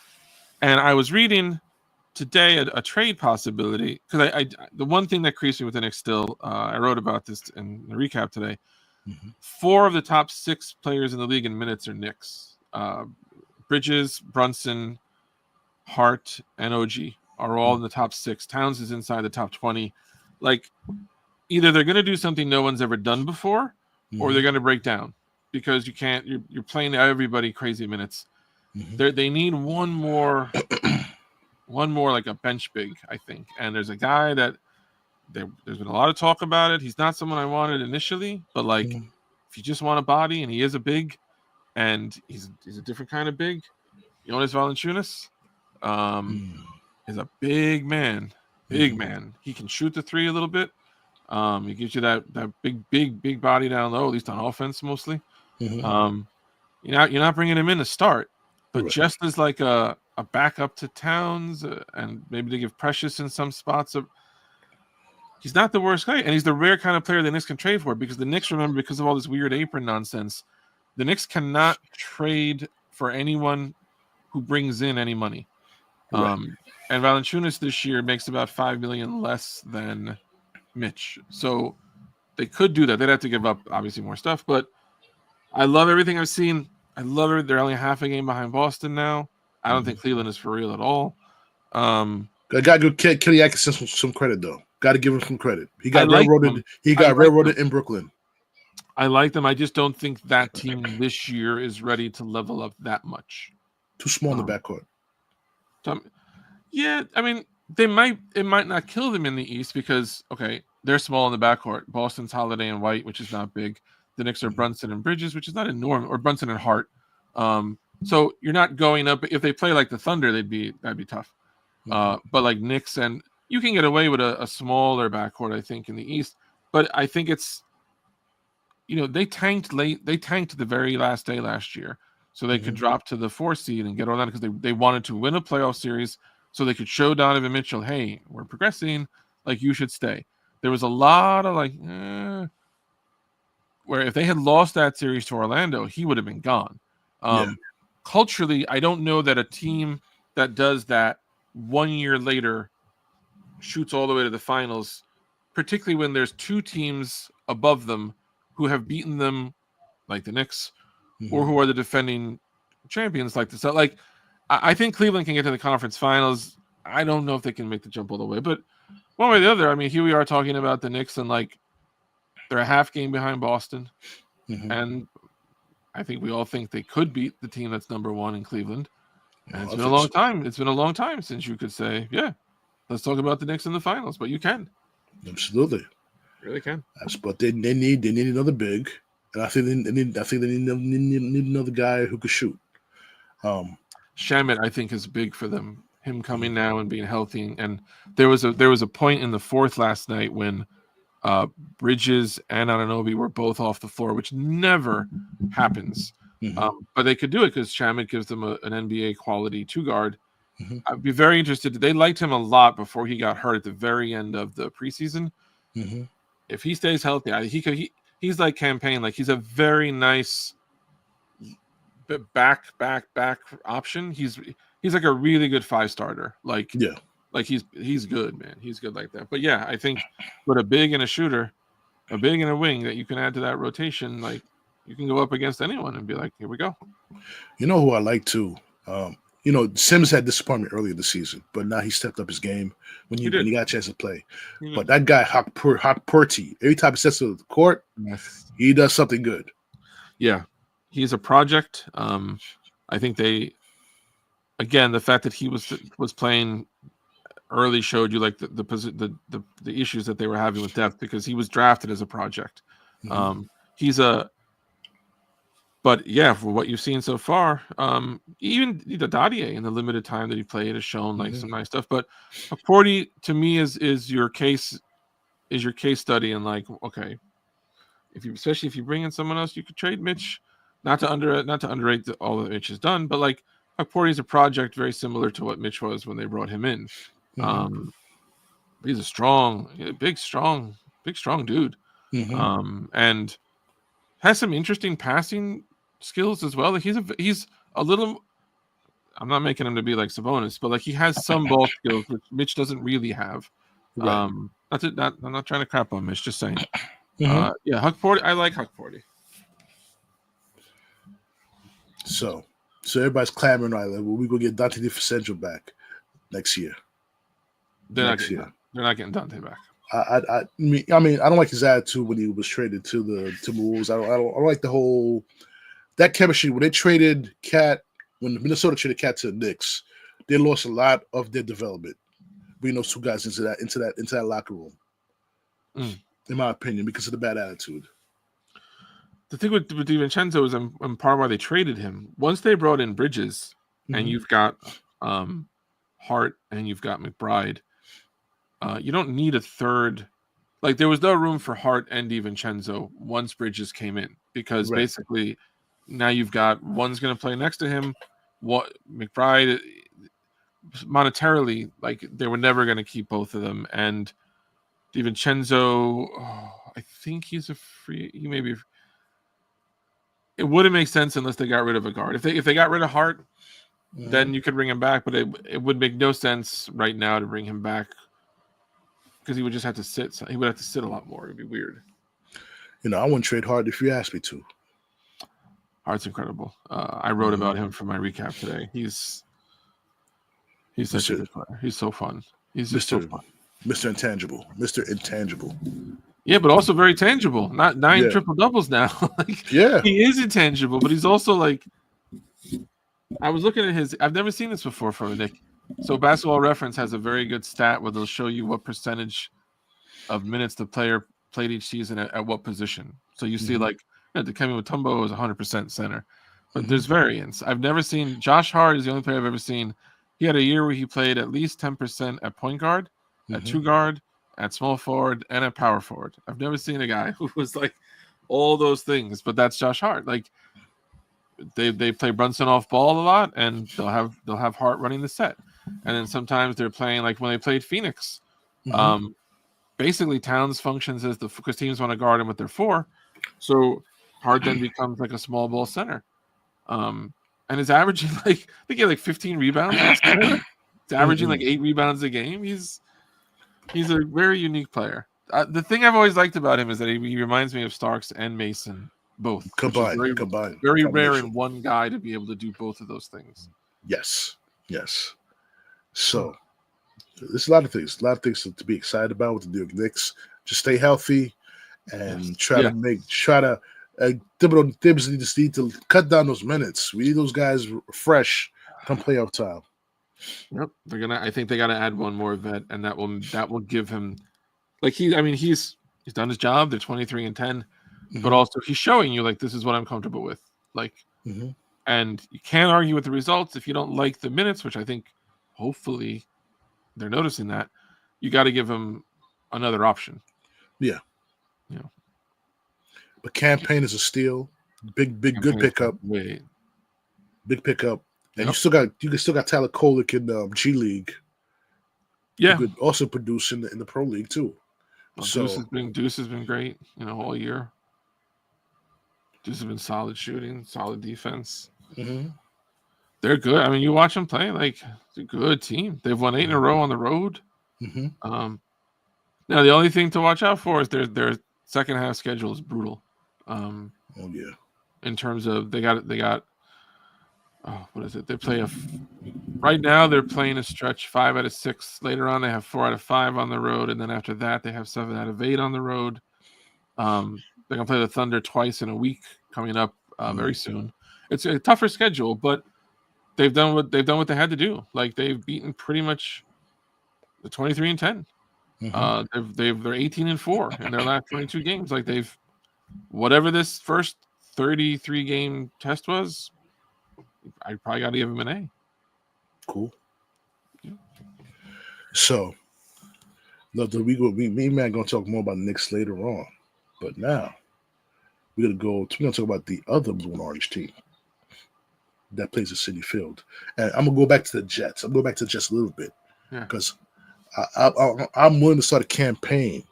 [SPEAKER 2] I was reading today a trade possibility, because I the one thing that creeps me with the Knicks still, I wrote about this in the recap today. 4 of the top 6 players in the league in minutes are Knicks. Bridges, Brunson, Hart, and OG are all in the top 6. Towns is inside the top 20. Like, either they're going to do something no one's ever done before, or they're going to break down, because you can't. You're playing everybody crazy minutes. They need one more like a bench big, I think. And there's a guy that there's been a lot of talk about it. He's not someone I wanted initially, but like, if you just want a body, and he is a big, and he's a different kind of big. Jonas Valanciunas is a big man. Man. He can shoot the 3 a little bit. He gives you that big body down low, at least on offense mostly. You're not bringing him in to start, but just as like a backup to Towns, and maybe to give Precious in some spots. He's not the worst guy, and he's the rare kind of player the Knicks can trade for, because the Knicks, remember, because of all this weird apron nonsense, the Knicks cannot trade for anyone who brings in any money. And Valanciunas this year makes about $5 million less than Mitch, so they could do that. They'd have to give up obviously more stuff, but I love everything I've seen. I love it. They're only half a game behind Boston now. I don't think Cleveland is for real at all.
[SPEAKER 1] I gotta give Kelly Atkinson some credit though. Got to give him some credit. He got railroaded. He got railroaded in Brooklyn.
[SPEAKER 2] I like them. I just don't think that team this year is ready to level up that much.
[SPEAKER 1] Too small in the backcourt.
[SPEAKER 2] Yeah, I mean, it might not kill them in the East, because they're small in the backcourt. Boston's Holiday and White, which is not big. The Knicks are Brunson and Bridges, which is not enormous, or Brunson and Hart. So you're not going up. If they play like the Thunder, that'd be tough. But like Knicks, and you can get away with a smaller backcourt, I think, in the East. But I think it's, they tanked late. They tanked the very last day last year, so they could drop to the 4 seed and get all that, because they wanted to win a playoff series, so they could show Donovan Mitchell, hey, we're progressing. Like, you should stay. There was a lot of where if they had lost that series to Orlando, he would have been gone. Culturally, I don't know that a team that does that 1 year later shoots all the way to the finals, particularly when there's 2 teams above them who have beaten them, like the Knicks, or who are the defending champions, like the. Like, I think Cleveland can get to the conference finals. I don't know if they can make the jump all the way, but one way or the other, I mean, here we are talking about the Knicks, and like, they're a half game behind Boston, and I think we all think they could beat the team that's number 1 in Cleveland. And it's been a long time. It's been a long time since you could say, yeah, let's talk about the Knicks in the finals. But you can. Absolutely. You really can.
[SPEAKER 1] But they need another big. And I think they need another guy who could shoot.
[SPEAKER 2] Shamet, I think, is big for them. Him coming now and being healthy. And there was a point in the 4th last night when Bridges and Anunoby were both off the floor, which never happens. But they could do it because Shamet gives them an NBA quality 2 guard. I'd be very interested. They liked him a lot before he got hurt at the very end of the preseason. If he stays healthy, he's like campaign. Like, he's a very nice back option. He's like a really good 5 starter. Like, he's good, man. He's good like that. But yeah, I think with a big and a shooter, a big and a wing that you can add to that rotation, like, you can go up against anyone and be like, here we go.
[SPEAKER 1] You know who I like too? Sims had disappointment earlier this season, but now he stepped up his game when he got a chance to play. But that guy, Hawk Purty, every time he steps to the court, he does something good.
[SPEAKER 2] Yeah, he's a project. I think the fact that he was playing early showed you like the issues that they were having with depth, because he was drafted as a project. But yeah, for what you've seen so far, even Dadier in the limited time that he played has shown like some nice stuff. But Porty to me is your case study, and like, okay, especially if you bring in someone else, you could trade Mitch. Not to underrate all that Mitch has done, but like, Porty is a project very similar to what Mitch was when they brought him in. He's a big, strong big strong dude,
[SPEAKER 1] Mm-hmm.
[SPEAKER 2] and has some interesting passing skills as well. Like he's a little. I'm not making him to be like Sabonis, but like he has some ball skills which Mitch doesn't really have.
[SPEAKER 1] Right.
[SPEAKER 2] I'm not trying to crap on Mitch, just saying.
[SPEAKER 1] Mm-hmm.
[SPEAKER 2] Yeah, Huck Forty. I like Huck Forty.
[SPEAKER 1] So everybody's clamoring right. Like, well, we gonna get Dante DiVincenzo back next year.
[SPEAKER 2] They're not getting Dante back.
[SPEAKER 1] I mean, I don't like his attitude when he was traded to the Timberwolves. I don't like the whole that chemistry when they traded Cat when Minnesota traded Cat to the Knicks. They lost a lot of their development. Bringing those two guys into that locker room, in my opinion, because of the bad attitude.
[SPEAKER 2] The thing with DiVincenzo is, and part of why they traded him. Once they brought in Bridges, and you've got Hart and you've got McBride, you don't need a third. Like there was no room for Hart and DiVincenzo once Bridges came in, because basically now you've got one's going to play next to him. What McBride monetarily, like they were never going to keep both of them, and DiVincenzo, I think he's a free. He may be. It wouldn't make sense unless they got rid of a guard. If they got rid of Hart, then you could bring him back. But it would make no sense right now to bring him back, because he would just have to sit. He would have to sit a lot more. It'd be weird.
[SPEAKER 1] I wouldn't trade Hart if you asked me to.
[SPEAKER 2] Hart's incredible. I wrote about him for my recap today. He's such a good player. He's so fun. He's just so fun.
[SPEAKER 1] Mr. Intangible. Mr. Intangible.
[SPEAKER 2] Yeah, but also very tangible. Not 9 triple doubles now. He is intangible, but he's also like. I was looking at his. I've never seen this before from Knick. So Basketball Reference has a very good stat where they'll show you what percentage of minutes the player played each season at what position. So you see, like, Dikembe Mutombo is 100% center, but there's variance. I've never seen. Josh Hart is the only player I've ever seen. He had a year where he played at least 10% at point guard, at 2 guard, at small forward, and at power forward. I've never seen a guy who was like all those things, but that's Josh Hart. Like they play Brunson off ball a lot, and they'll have Hart running the set, and then sometimes they're playing like when they played Phoenix. Basically, Towns functions as because teams want to guard him with their 4, so Hart then becomes like a small ball center, and is averaging like I think he had like 15 rebounds last night. It's averaging like 8 rebounds a game. He's a very unique player. The thing I've always liked about him is that he reminds me of Starks and Mason both.
[SPEAKER 1] Combined.
[SPEAKER 2] Very rare in one guy to be able to do both of those things.
[SPEAKER 1] Yes. So there's a lot of things to be excited about with the New York Knicks. Just stay healthy and try to Thibs need to cut down those minutes. We need those guys fresh come playoff time.
[SPEAKER 2] Yep, I think they got to add one more vet, and that will give him, like he's done his job. They're 23-10, but also he's showing you like this is what I'm comfortable with. Like, and you can't argue with the results if you don't like the minutes, which I think hopefully they're noticing that. You got to give him another option.
[SPEAKER 1] Yeah. But Campaign is a steal. Big good pickup. Big pickup. And you still got Tyler Kolek in G League. Yeah, who could also produce in the Pro League too.
[SPEAKER 2] Well, Deuce has been great, all year. Deuce has been solid shooting, solid defense. They're good. I mean, you watch them play, like it's a good team. They've won 8 in a row on the road. Now the only thing to watch out for is their second half schedule is brutal. In terms of they got. What is it? They play right now. They're playing a stretch 5 out of 6. Later on, they have 4 out of 5 on the road, and then after that, they have 7 out of 8 on the road. They're gonna play the Thunder twice in a week coming up very soon. It's a tougher schedule, but they've done what they had to do. Like they've beaten pretty much the 23-10. They're 18-4 in their last 22 games. Like they've whatever this first 33 game test was. I probably got to give him an A.
[SPEAKER 1] Cool. Yeah. So, look, me and Matt gonna talk more about Knicks later on, but now we're gonna talk about the other blue and orange team that plays at Citi Field, and I'm gonna go back to the Jets. I'm going back to the Jets a little bit because I'm willing to start a campaign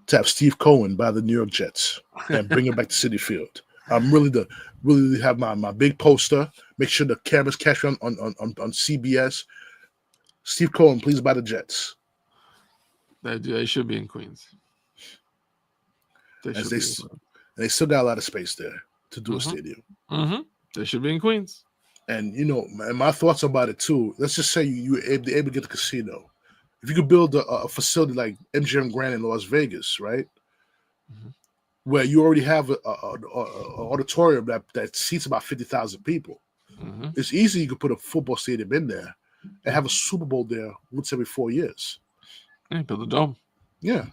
[SPEAKER 1] to have Steve Cohen buy the New York Jets and bring him back to Citi Field. I'm really have my big poster. Make sure the cameras catch me on CBS. Steve Cohen, please buy the Jets.
[SPEAKER 2] They should be in Queens.
[SPEAKER 1] They still got a lot of space there to do a stadium.
[SPEAKER 2] Mm-hmm. They should be in Queens.
[SPEAKER 1] And my thoughts about it too. Let's just say you were able to get a casino. If you could build a facility like MGM Grand in Las Vegas, right, where you already have an auditorium that seats about 50,000 people, it's easy. You could put a football stadium in there and have a Super Bowl there once every 4 years.
[SPEAKER 2] Yeah, build a dome.
[SPEAKER 1] Yeah.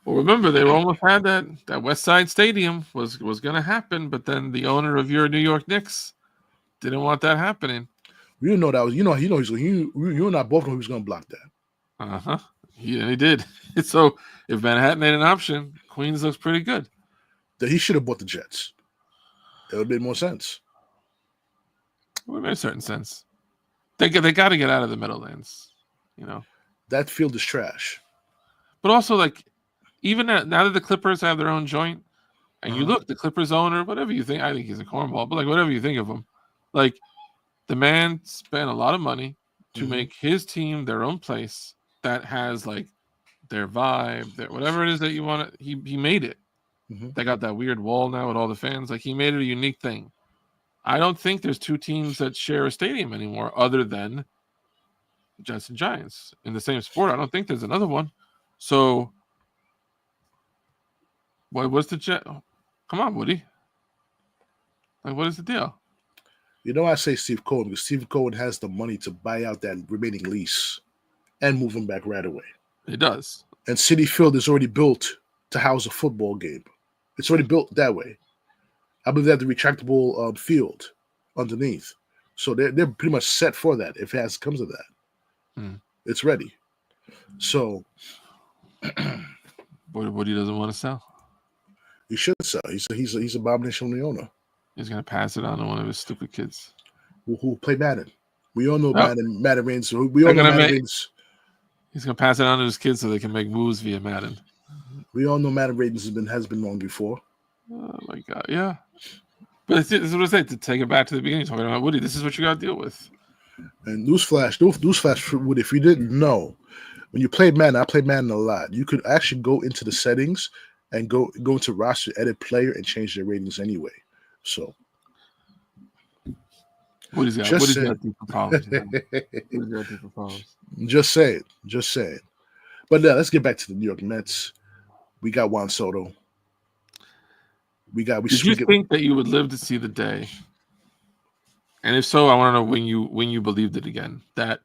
[SPEAKER 2] Well, remember they almost had that West Side Stadium was going to happen, but then the owner of your New York Knicks didn't want that happening.
[SPEAKER 1] We didn't know that was. You and I both know he was going to block that.
[SPEAKER 2] He did. So if Manhattan ain't an option, Queens looks pretty good.
[SPEAKER 1] That he should have bought the Jets. That would have made more sense.
[SPEAKER 2] It would make a certain sense. They got to get out of the Meadowlands.
[SPEAKER 1] That field is trash.
[SPEAKER 2] But also, like, even now that the Clippers have their own joint, and you look, the Clippers owner, whatever you think, I think he's a cornball, but like whatever you think of him, like the man spent a lot of money to make his team their own place that has like their vibe, whatever it is that you want. He made it. They got that weird wall now with all the fans. Like he made it a unique thing. I don't think there's two teams that share a stadium anymore, other than Jets and Giants in the same sport. I don't think there's another one. So, what's the Jet? Oh, come on, Woody. Like, what is the deal?
[SPEAKER 1] I say Steve Cohen because Steve Cohen has the money to buy out that remaining lease and move him back right away.
[SPEAKER 2] It does.
[SPEAKER 1] And Citi Field is already built to house a football game. It's already built that way. I believe they have the retractable field underneath. So they're pretty much set for that if it comes to that. It's ready. So
[SPEAKER 2] Woody doesn't want to sell.
[SPEAKER 1] He should sell. He's abomination on the owner.
[SPEAKER 2] He's gonna pass it on to one of his stupid kids
[SPEAKER 1] who play Madden. We all know Madden reigns. We all know Madden reigns.
[SPEAKER 2] He's gonna pass it on to his kids so they can make moves via Madden.
[SPEAKER 1] We all know Madden ratings has been wrong before.
[SPEAKER 2] Oh my god, yeah. But this is what I say, to take it back to the beginning, talking about Woody. This is what you got to deal with.
[SPEAKER 1] And newsflash, Woody, if you didn't know, when you played Madden, I played Madden a lot. You could actually go into the settings and go into roster, edit player, and change their ratings anyway. So,
[SPEAKER 2] Woody's got deeper problems.
[SPEAKER 1] Just saying. But let's get back to the New York Mets. We got Juan Soto.
[SPEAKER 2] Did you think that you would live to see the day? And if so, I want to know when you believed it again, that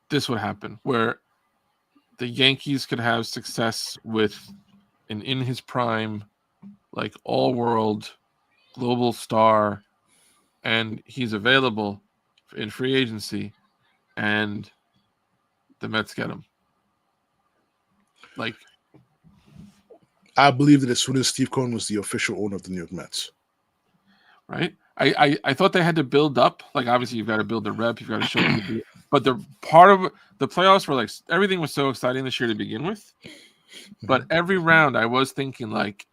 [SPEAKER 2] this would happen, where the Yankees could have success with an in his prime, like all-world global star, and he's available in free agency, and the Mets get him. Like,
[SPEAKER 1] I believe that as soon as Steve Cohen was the official owner of the New York Mets.
[SPEAKER 2] Right? I thought they had to build up. Like, obviously, you've got to build the rep. You've got to show people. But the part of the playoffs were like, everything was so exciting this year to begin with. But every round, I was thinking, like,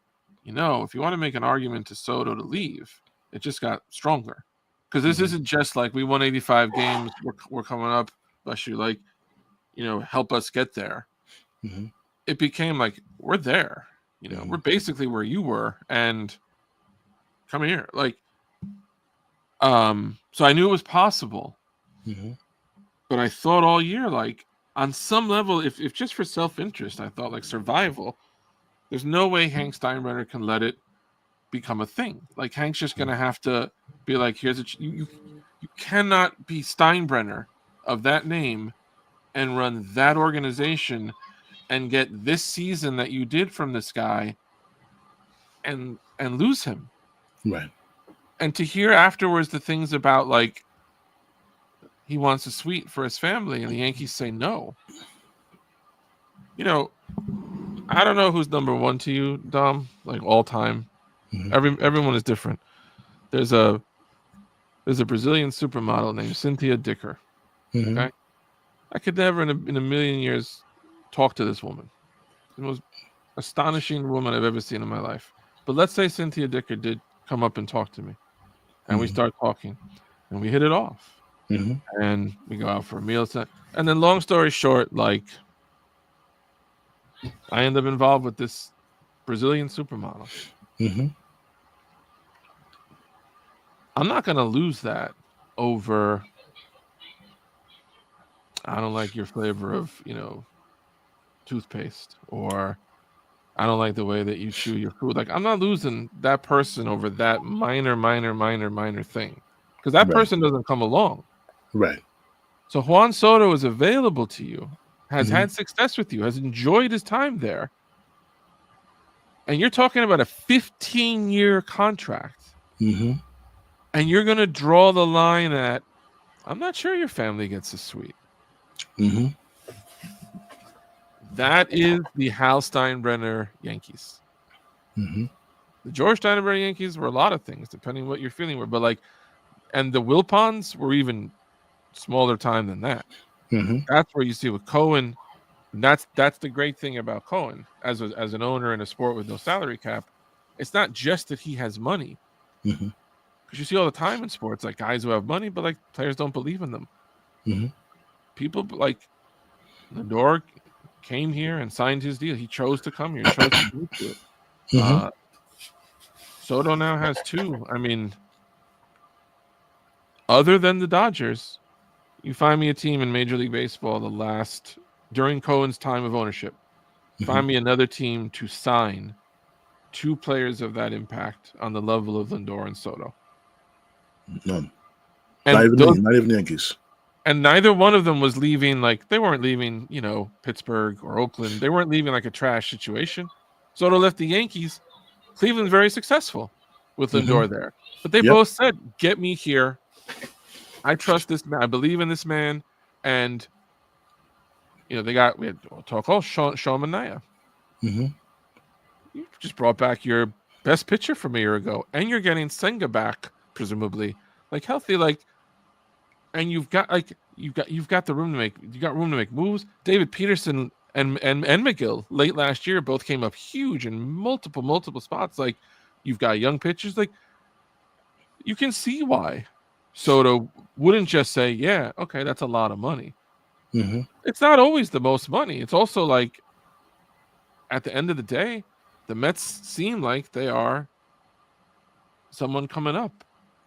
[SPEAKER 2] if you want to make an argument to Soto to leave, it just got stronger. Because this isn't just like, we won 85 games, we're coming up, bless you, like, help us get there. It became like, we're there. We're basically where you were, and come here. Like, so I knew it was possible. But I thought all year, like, on some level, if just for self-interest, I thought, like, survival, there's no way Hank Steinbrenner can let it become a thing. Like, Hank's just going to have to be like, you cannot be Steinbrenner of that name and run that organization and get this season that you did from this guy and lose him.
[SPEAKER 1] Right.
[SPEAKER 2] And to hear afterwards the things about, like, he wants a suite for his family and the Yankees say no. I don't know who's number one to you, Dom, like all time. Everyone is different. There's a Brazilian supermodel named Cynthia Dicker. Okay? I could never in a million years talk to this woman. the most astonishing woman I've ever seen in my life. But let's say Cynthia Dicker did come up and talk to me, and we start talking, and we hit it off, and we go out for a meal, and then long story short, like I end up involved with this Brazilian supermodel. I'm not gonna lose that over. I don't like your flavor of toothpaste, or I don't like the way that you chew your food. Like, I'm not losing that person over that minor thing, because that person doesn't come along.
[SPEAKER 1] Right.
[SPEAKER 2] So Juan Soto is available to you, has had success with you, has enjoyed his time there. And you're talking about a 15-year contract. And you're going to draw the line at, I'm not sure your family gets a suite. That is the Hal Steinbrenner Yankees. The George Steinbrenner Yankees were a lot of things, depending on what you're feeling were. But like, and the Wilpons were even smaller time than that. That's where you see with Cohen. That's the great thing about Cohen as an owner in a sport with no salary cap. It's not just that he has money, because you see all the time in sports, like guys who have money, but like players don't believe in them. People like Lindor came here and signed his deal. He chose to come here. He chose to do it. Soto now has two. I mean, other than the Dodgers, you find me a team in Major League Baseball during Cohen's time of ownership. Find me another team to sign two players of that impact on the level of Lindor and Soto.
[SPEAKER 1] None.
[SPEAKER 2] And
[SPEAKER 1] not even the Yankees.
[SPEAKER 2] And neither one of them was leaving, like, they weren't leaving, Pittsburgh or Oakland. They weren't leaving like a trash situation. Soto left the Yankees. Cleveland's very successul with Lindor there. But they both said, get me here. I trust this man. I believe in this man. And, we had Sean Manaea. You just brought back your best pitcher from a year ago. And you're getting Senga back, presumably. Like, healthy, like, and you've got the room to make moves. David Peterson and McGill late last year both came up huge in multiple spots. Like, you've got young pitchers. Like, you can see why Soto wouldn't just say, yeah, okay, that's a lot of money. It's not always the most money. It's also like, at the end of the day, the Mets seem like they are someone coming up.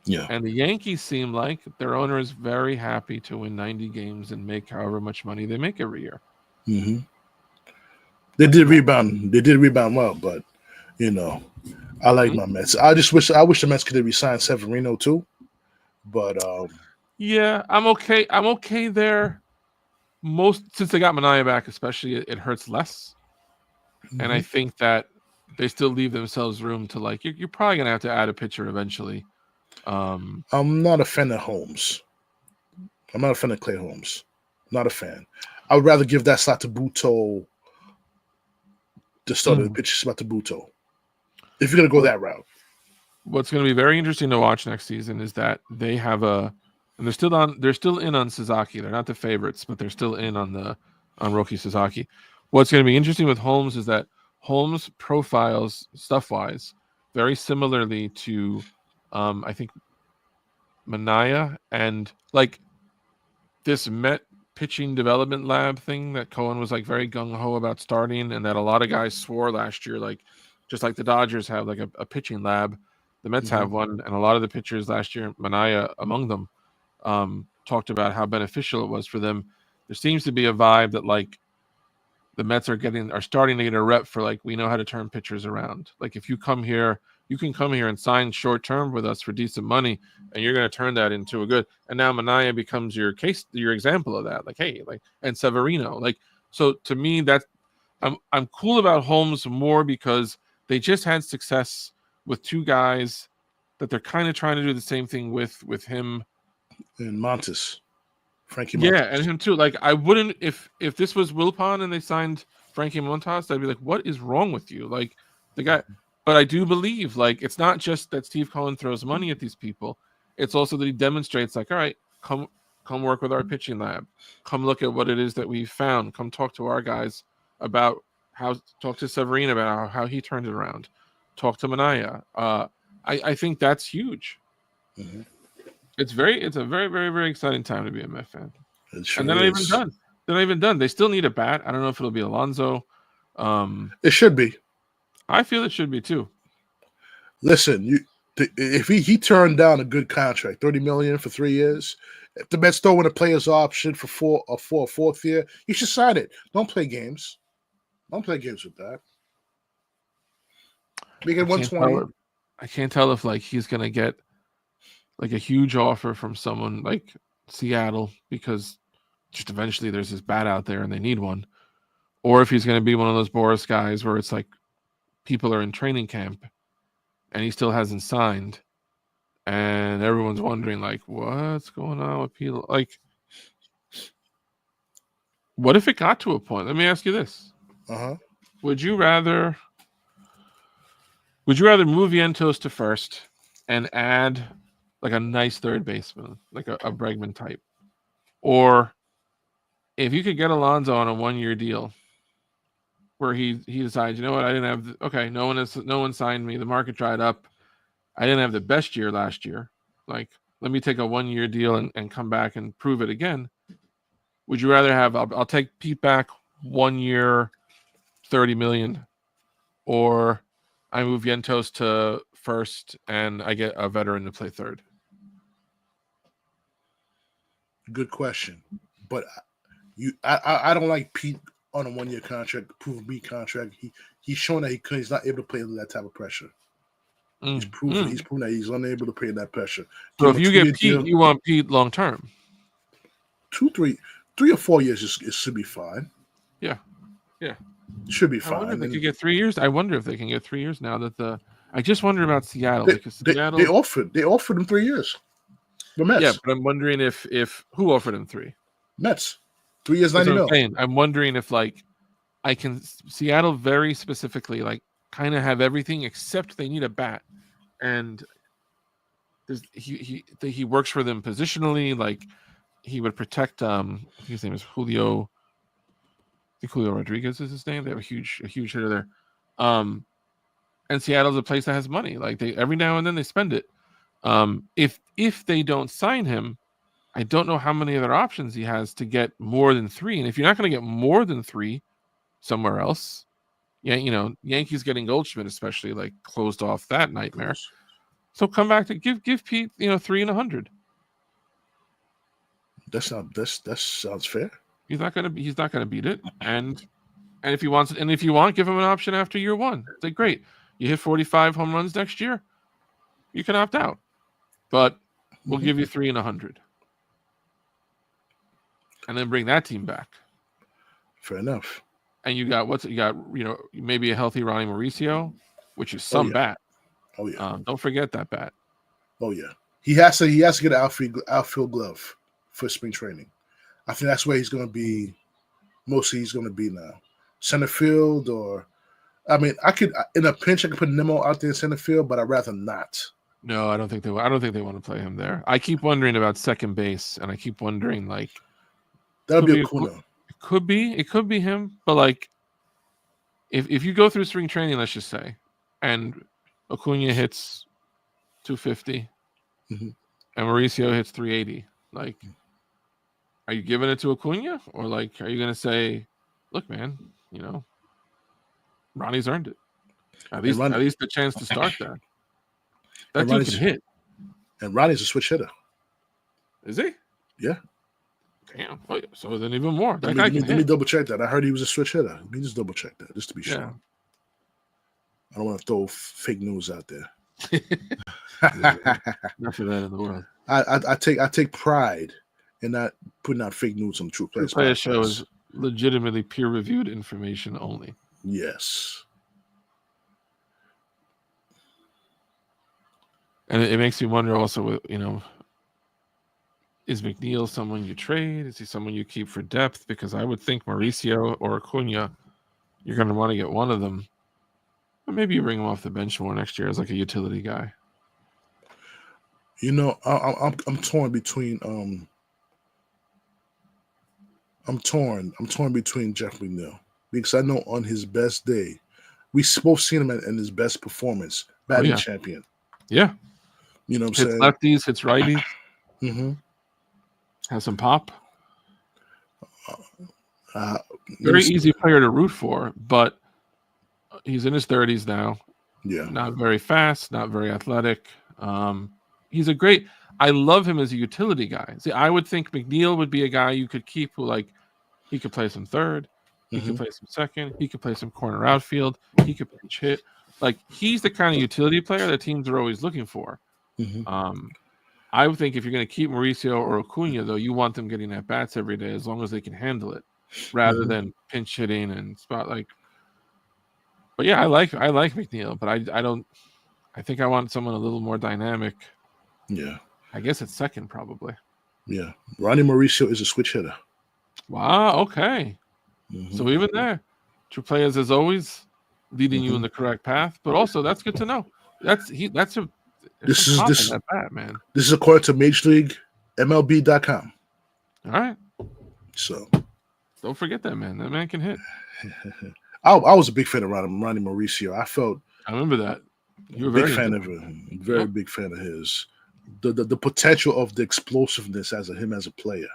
[SPEAKER 1] Yeah.
[SPEAKER 2] And the Yankees seem like their owner is very happy to win 90 games and make however much money they make every year.
[SPEAKER 1] They did rebound. They did rebound well, but I like my Mets. I wish the Mets could have re-signed Severino too. But
[SPEAKER 2] yeah, I'm okay. I'm okay there. Since they got Manaea back, especially, it hurts less. And I think that they still leave themselves room to, like, you're probably gonna have to add a pitcher eventually.
[SPEAKER 1] I'm not a fan of Holmes. I'm not a fan of Clay Holmes. Not a fan. I would rather give that slot to Buto. The start of the pitch spot to Buto. If you're gonna go that route.
[SPEAKER 2] What's going to be very interesting to watch next season is that they have and they're still in on Sasaki. They're not the favorites, but they're still in on Roki Sasaki. What's going to be interesting with Holmes is that Holmes profiles stuff-wise very similarly to I think Manaea, and like this Met pitching development lab thing that Cohen was like very gung-ho about starting, and that a lot of guys swore last year, like just like the Dodgers have like a pitching lab, the Mets have one, and a lot of the pitchers last year, Manaea among them, talked about how beneficial it was for them. There seems to be a vibe that like the Mets are starting to get a rep for, like, we know how to turn pitchers around. Like, if you come here, you can come here and sign short term with us for decent money, and you're going to turn that into a good. And now Manaea becomes your example of that. Like, hey, like, and Severino, like, so to me, that I'm cool about Holmes more because they just had success with two guys that they're kind of trying to do the same thing with him
[SPEAKER 1] and Montes. Frankie Montas.
[SPEAKER 2] Yeah, and him too. Like, I wouldn't, if this was Wilpon and they signed Frankie Montas, I'd be like, what is wrong with you? Like, the guy. But I do believe, like, it's not just that Steve Cohen throws money at these people. It's also that he demonstrates, like, all right, come work with our pitching lab. Come look at what it is that we found. Come talk to our guys about talk to Severine about how he turned it around. Talk to Manaya. I think that's huge. Mm-hmm. It's a very, very, very exciting time to be a Met fan.
[SPEAKER 1] It sure
[SPEAKER 2] and they're not even done. They're not even done. They still need a bat. I don't know if it'll be Alonso.
[SPEAKER 1] It should be.
[SPEAKER 2] I feel it should be too.
[SPEAKER 1] Listen, if he turned down a good contract, $30 million for 3 years, if the Mets throw in a player's option for a fourth year, you should sign it. Don't play games. Don't play games with that. Make it 120.
[SPEAKER 2] I can't tell if like he's gonna get like a huge offer from someone like Seattle because just eventually there's this bat out there and they need one, or if he's gonna be one of those Boris guys where it's like people are in training camp and he still hasn't signed, and everyone's wondering like what's going on with people. Like, what if it got to a point? Let me ask you this: Would you rather move Vientos to first and add like a nice third baseman, like a Bregman type, or if you could get Alonso on a 1-year deal where he decides, you know what, I didn't have no one signed me, the market dried up, I didn't have the best year last year, like let me take a 1-year deal and come back and prove it again. Would you rather have I'll take Pete back 1 year, $30 million, or I move Vientos to first and I get a veteran to play third?
[SPEAKER 1] Good question, but I don't like Pete on a 1-year contract, prove me contract. He's shown that he's not able to play under that type of pressure. He's proven that he's unable to play that pressure.
[SPEAKER 2] So if you get Pete, you want Pete long term.
[SPEAKER 1] 3 or 4 years, it should be fine.
[SPEAKER 2] Yeah.
[SPEAKER 1] It should be fine.
[SPEAKER 2] I wonder if they could get 3 years. I wonder if they can get 3 years now that I just wonder about Seattle because Seattle
[SPEAKER 1] they offered him 3 years. The Mets.
[SPEAKER 2] Yeah, but I'm wondering if who offered him 3?
[SPEAKER 1] Mets. 3 years, $90 million.
[SPEAKER 2] I'm wondering if like I can Seattle very specifically like kind of have everything except they need a bat, and he works for them positionally. Like he would protect. His name is Julio. I think Julio Rodriguez is his name. They have a huge hitter there. And Seattle's a place that has money. Like they every now and then they spend it. If they don't sign him, I don't know how many other options he has to get more than 3. And if you're not going to get more than 3 somewhere else, Yankees getting Goldschmidt especially like closed off that nightmare. So come back to give Pete 3 and 100.
[SPEAKER 1] That sounds fair.
[SPEAKER 2] He's not gonna beat it. And if he wants, and if you want, give him an option after year 1. Say great, you hit 45 home runs next year, you can opt out, but we'll give you 3 and 100. And then bring that team back.
[SPEAKER 1] Fair enough.
[SPEAKER 2] And you got maybe a healthy Ronnie Mauricio, which is some bat.
[SPEAKER 1] Oh yeah.
[SPEAKER 2] Don't forget that bat.
[SPEAKER 1] Oh yeah. He has to get an outfield glove for spring training. I think that's where he's going to be. Mostly he's going to be now. Center field, or I mean, I could in a pinch I could put Nemo out there in center field, but I'd rather not.
[SPEAKER 2] No, I don't think they want to play him there. I keep wondering about second base, and I keep wondering like.
[SPEAKER 1] That would be Acuna.
[SPEAKER 2] It could be him, but like, if you go through spring training, let's just say, and Acuna hits 250, and Mauricio hits 380, like, are you giving it to Acuna, or like, are you gonna say, look, man, Ronnie's earned it, at least the chance to start that. That dude can hit,
[SPEAKER 1] and Ronnie's a switch hitter.
[SPEAKER 2] Is he?
[SPEAKER 1] Yeah.
[SPEAKER 2] Damn. Oh, so then even more.
[SPEAKER 1] Let me double check that. I heard he was a switch hitter. Let me just double check that, just to be sure. I don't want to throw fake news out there.
[SPEAKER 2] Nothing that in the world.
[SPEAKER 1] I take pride in not putting out fake news on the True Players.
[SPEAKER 2] True Players show is legitimately peer-reviewed information only.
[SPEAKER 1] Yes.
[SPEAKER 2] And it makes me wonder also, is McNeil someone you trade? Is he someone you keep for depth? Because I would think Mauricio or Acuna, you're going to want to get one of them. But maybe you bring him off the bench more next year as like a utility guy.
[SPEAKER 1] I'm torn between I'm torn between Jeff McNeil. because I know on his best day, we both seen him in his best performance, batting champion.
[SPEAKER 2] Yeah.
[SPEAKER 1] You know what I'm
[SPEAKER 2] hits
[SPEAKER 1] saying?
[SPEAKER 2] Lefties, hits righties.
[SPEAKER 1] Mm-hmm.
[SPEAKER 2] Has some pop.
[SPEAKER 1] Uh,
[SPEAKER 2] Very easy player to root for, but he's in his 30s now.
[SPEAKER 1] Yeah.
[SPEAKER 2] Not very fast, not very athletic. He's a great. I love him as a utility guy. See, I would think McNeil would be a guy you could keep who, like, he could play some third, he could play some second, he could play some corner outfield, he could pinch hit. Like, he's the kind of utility player that teams are always looking for. I would think if you're going to keep Mauricio or Acuna, though, you want them getting at bats every day as long as they can handle it, rather than pinch hitting and spot like. But yeah, I like McNeil, but I don't. I think I want someone a little more dynamic.
[SPEAKER 1] Yeah.
[SPEAKER 2] I guess it's second probably.
[SPEAKER 1] Yeah. Ronnie Mauricio is a switch hitter.
[SPEAKER 2] Wow. Okay. So even there, true players as always, leading you in the correct path. But also that's good to know. This is
[SPEAKER 1] according to Major League MLB.com.
[SPEAKER 2] All right.
[SPEAKER 1] So
[SPEAKER 2] don't forget that man. That man can hit.
[SPEAKER 1] I was a big fan of Ronnie Mauricio.
[SPEAKER 2] I remember that.
[SPEAKER 1] You were a big fan of him. Very big fan of his. The potential of the explosiveness as a player.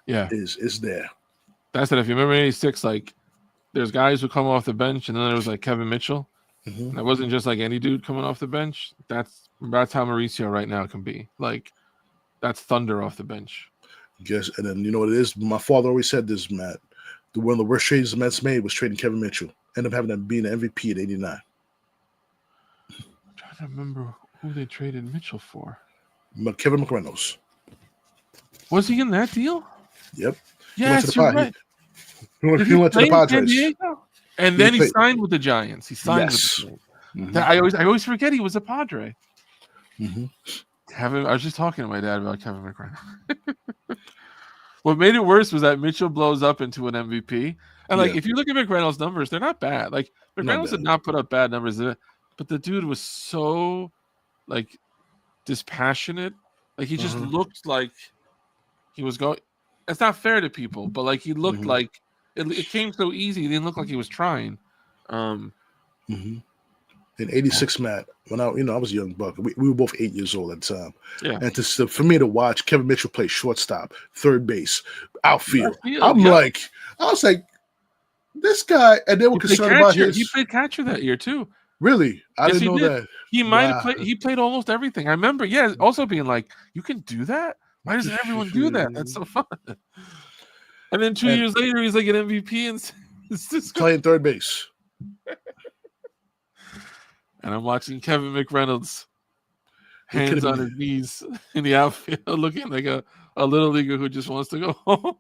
[SPEAKER 2] Yeah.
[SPEAKER 1] Is there.
[SPEAKER 2] That's it. If you remember 86, like there's guys who come off the bench, and then there was like Kevin Mitchell. That wasn't just like any dude coming off the bench. That's how Mauricio right now can be. Like that's thunder off the bench.
[SPEAKER 1] Yes, and then you know what it is? My father always said this, Matt. One of the worst trades the Mets made was trading Kevin Mitchell. Ended up having him being an MVP at 89.
[SPEAKER 2] I'm trying to remember who they traded Mitchell for.
[SPEAKER 1] Kevin McReynolds.
[SPEAKER 2] Was he in that deal?
[SPEAKER 1] Yep.
[SPEAKER 2] Yes, you're right.
[SPEAKER 1] He went to the Padres.
[SPEAKER 2] And then he signed with the Giants. He signed with the Giants. I always forget he was a Padre. I was just talking to my dad about Kevin McReynolds. What made it worse was that Mitchell blows up into an MVP. And if you look at McReynolds' numbers, they're not bad. Like McReynolds did not put up bad numbers, but the dude was so like dispassionate. Like he just looked like he was going. It's not fair to people, but like he looked like it came so easy. He didn't look like he was trying.
[SPEAKER 1] In 86, Matt, when I was a young buck. We were both 8 years old at the time.
[SPEAKER 2] Yeah.
[SPEAKER 1] And for me to watch Kevin Mitchell play shortstop, third base, outfield, I was like, this guy, and they were concerned about his.
[SPEAKER 2] He played catcher that year too.
[SPEAKER 1] Really? I didn't know that.
[SPEAKER 2] He might have played. He played almost everything. I remember. Yeah. Also being like, you can do that. Why doesn't everyone do that? That's so fun. And then 2 years later, he's like an MVP and it's just
[SPEAKER 1] playing third base.
[SPEAKER 2] And I'm watching Kevin McReynolds, hands on his knees in the outfield, looking like a little leaguer who just wants to go home.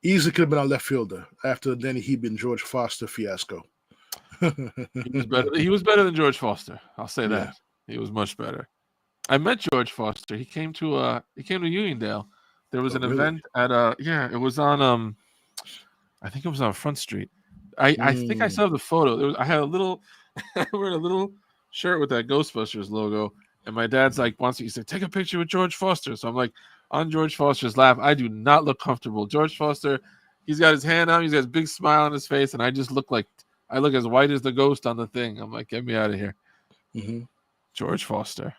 [SPEAKER 1] Easily could have been our left fielder after the Danny Hebe and George Foster fiasco.
[SPEAKER 2] He was better than George Foster. I'll say that. He was much better. I met George Foster. He came to Uniondale. There was an event at it was on I think it was on Front Street. I think I saw the photo. I had a little I wear a little shirt with that Ghostbusters logo, and my dad's like he said, take a picture with George Foster. So I'm like on George Foster's lap. I do not look comfortable. George Foster, he's got his hand out, he's got a big smile on his face, and I just look as white as the ghost on the thing. I'm like, get me out of here. George Foster.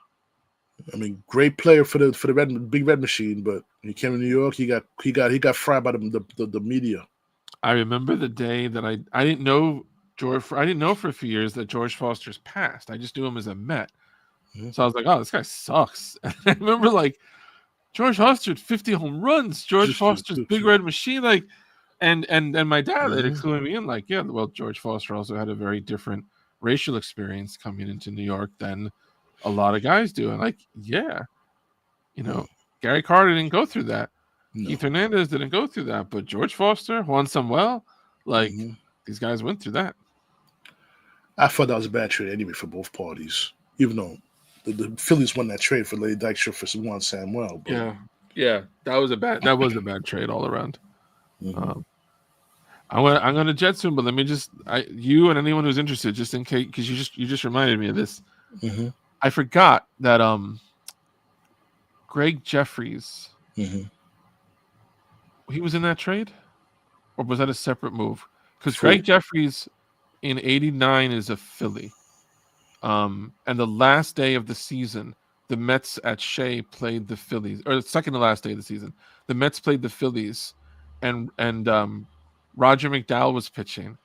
[SPEAKER 1] I mean, great player for the big red machine, but he came to New York. He got fried by the media.
[SPEAKER 2] I remember the day that I didn't know George. I didn't know for a few years that George Foster's passed. I just knew him as a Met. So I was like, oh, this guy sucks. And I remember George Foster had 50 home runs. George Foster's big red machine, and my dad had clued me in, George Foster also had a very different racial experience coming into New York than a lot of guys do. And Gary Carter didn't go through that. No. Keith Hernandez didn't go through that, but George Foster, Juan Samuel, these guys went through that.
[SPEAKER 1] I thought that was a bad trade anyway for both parties, even though the Phillies won that trade for Larry Dykstra for Juan Samuel. But...
[SPEAKER 2] Yeah, that was a bad trade all around. I'm going to jet soon, but let me just you and anyone who's interested, just in case, because you just reminded me of this. I forgot that Greg Jeffries. He was in that trade, or was that a separate move? because Greg Jeffries in '89 is a Philly. And the last day of the season, the Mets at Shea played the Phillies, or the second to last day of the season. The Mets played the Phillies, and Roger McDowell was pitching,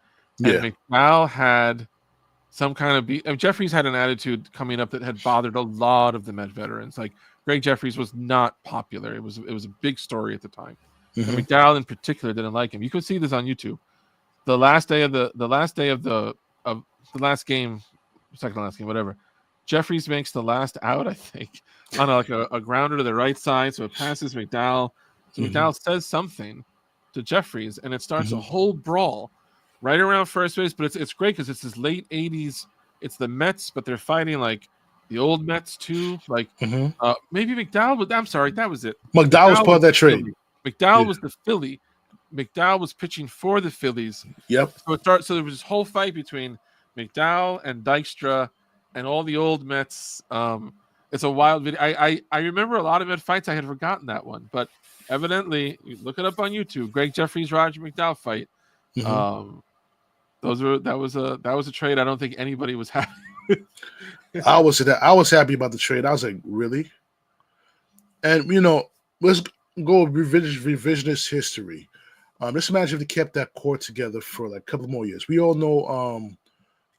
[SPEAKER 2] and McDowell had some kind of beat. Jeffries had an attitude coming up that had bothered a lot of the Met veterans. Like Greg Jeffries was not popular. It was a big story at the time. And McDowell in particular didn't like him. You could see this on YouTube. The last day of the last last game, second to last game, whatever. Jeffries makes the last out, I think, on a grounder to the right side, so it passes McDowell. So McDowell says something to Jeffries, and it starts a whole brawl right around first base. But it's great because it's this late '80s. It's the Mets, but they're fighting like the old Mets too. Like maybe McDowell, but I'm sorry, that was it.
[SPEAKER 1] McDowell was part of that trade.
[SPEAKER 2] McDowell was the Philly. McDowell was pitching for the Phillies.
[SPEAKER 1] Yep.
[SPEAKER 2] So there was this whole fight between McDowell and Dykstra and all the old Mets. It's a wild video. I remember a lot of Met fights. I had forgotten that one, but evidently, you look it up on YouTube. Greg Jeffries, Roger McDowell fight. That was a trade. I don't think anybody was happy with.
[SPEAKER 1] I was happy about the trade. I was like, really? And let's go revisionist history. Just imagine if they kept that core together for like a couple more years. We all know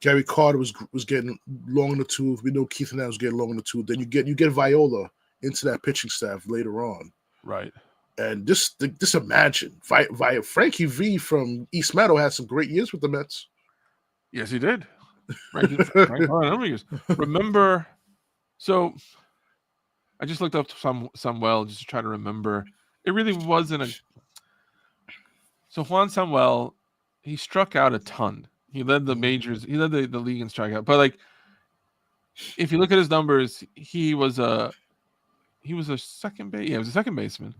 [SPEAKER 1] Gary Carter was getting long in the tooth. We know Keith and was getting long in the tooth. Then you get Viola into that pitching staff later on,
[SPEAKER 2] right? And
[SPEAKER 1] just imagine Frankie V from East Meadow had some great years with the Mets.
[SPEAKER 2] Yes, he did. Remember? So I just looked up Samuel just to try to remember. It really wasn't a. So Juan Samuel, he struck out a ton. He led the majors. He led the league in strikeout. But like, if you look at his numbers, he was a second base. Yeah, he was a second baseman.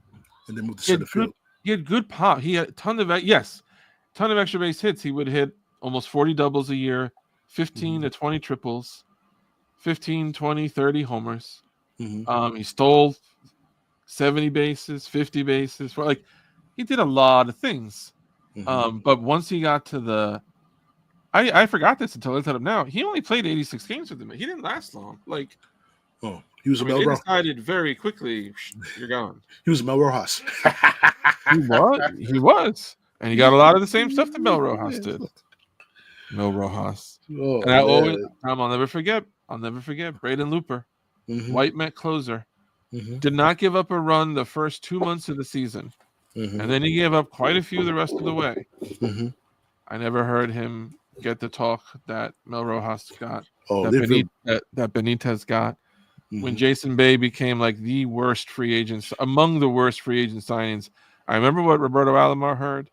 [SPEAKER 1] And then moved to center field.
[SPEAKER 2] He had good pop. He had a ton of extra base hits. He would hit almost 40 doubles a year, 15 to 20 triples, 15, 20, 30 homers. He stole 70 bases, 50 bases. He did a lot of things. But once he got to the I forgot this until I looked it up now. He only played 86 games with them. He didn't last long.
[SPEAKER 1] He was
[SPEAKER 2] they decided very quickly, you're gone.
[SPEAKER 1] He was Mel Rojas.
[SPEAKER 2] He was. And he got a lot of the same stuff that Mel Rojas did. Mel Rojas. And I'll never forget Braden Looper, White Met closer. Did not give up a run the first 2 months of the season. And then he gave up quite a few the rest of the way. I never heard him get the talk that Mel Rojas got, that Benitez got. When Jason Bay became like the worst free agents, among the worst free agent signings. I remember what Roberto Alomar heard.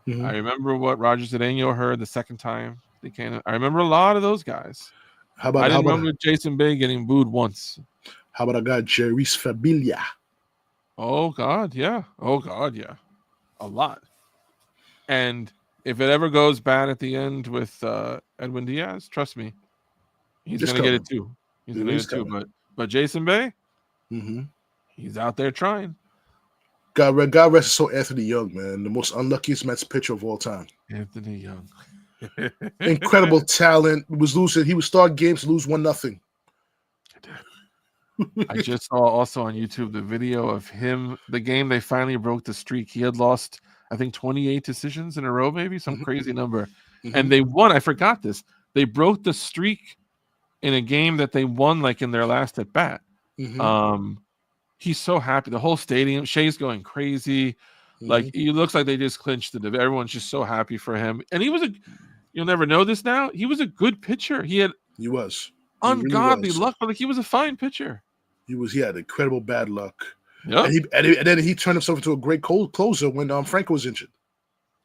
[SPEAKER 2] I remember what Roger Cedeno heard the second time they came. I remember a lot of those guys. I didn't remember Jason Bay getting booed once.
[SPEAKER 1] How about a guy, Jeris Fabilia?
[SPEAKER 2] Oh, God, yeah. A lot. And if it ever goes bad at the end with Edwin Diaz, trust me, he's going to get it too. He's going to get it too. But Jason Bay, he's out there trying.
[SPEAKER 1] God rest his soul, Anthony Young, man. The most unluckiest Mets pitcher of all time.
[SPEAKER 2] Anthony Young.
[SPEAKER 1] Incredible talent. He would start games, lose 1-0.
[SPEAKER 2] I just saw also on YouTube the video of him, the game they finally broke the streak. He had lost, I think, 28 decisions in a row, maybe some crazy number. And they won. I forgot this. They broke the streak in a game that they won like in their last at bat. He's so happy. The whole stadium, Shea's going crazy. Like, it looks like they just clinched it. Everyone's just so happy for him. And you'll never know this now. He was a good pitcher. He was ungodly luck, but he was a fine pitcher.
[SPEAKER 1] He had incredible bad luck.
[SPEAKER 2] Yeah.
[SPEAKER 1] And then he turned himself into a great closer when Franco was injured.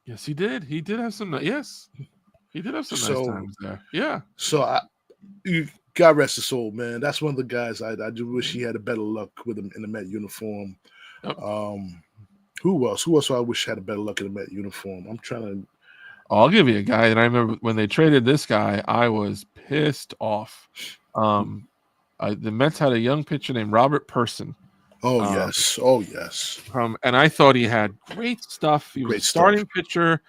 [SPEAKER 2] Yes, he did. He did have some. Yes, he did have some nice times there. Yeah.
[SPEAKER 1] So God rest his soul, man. That's one of the guys I do wish he had a better luck with him in the Met uniform. Yep. Who else? Who else I wish had a better luck in the Met uniform? I'm trying to.
[SPEAKER 2] I'll give you a guy that I remember when they traded this guy. I was pissed off. The Mets had a young pitcher named Robert Person.
[SPEAKER 1] Yes.
[SPEAKER 2] And I thought he had great stuff. He was a starting pitcher.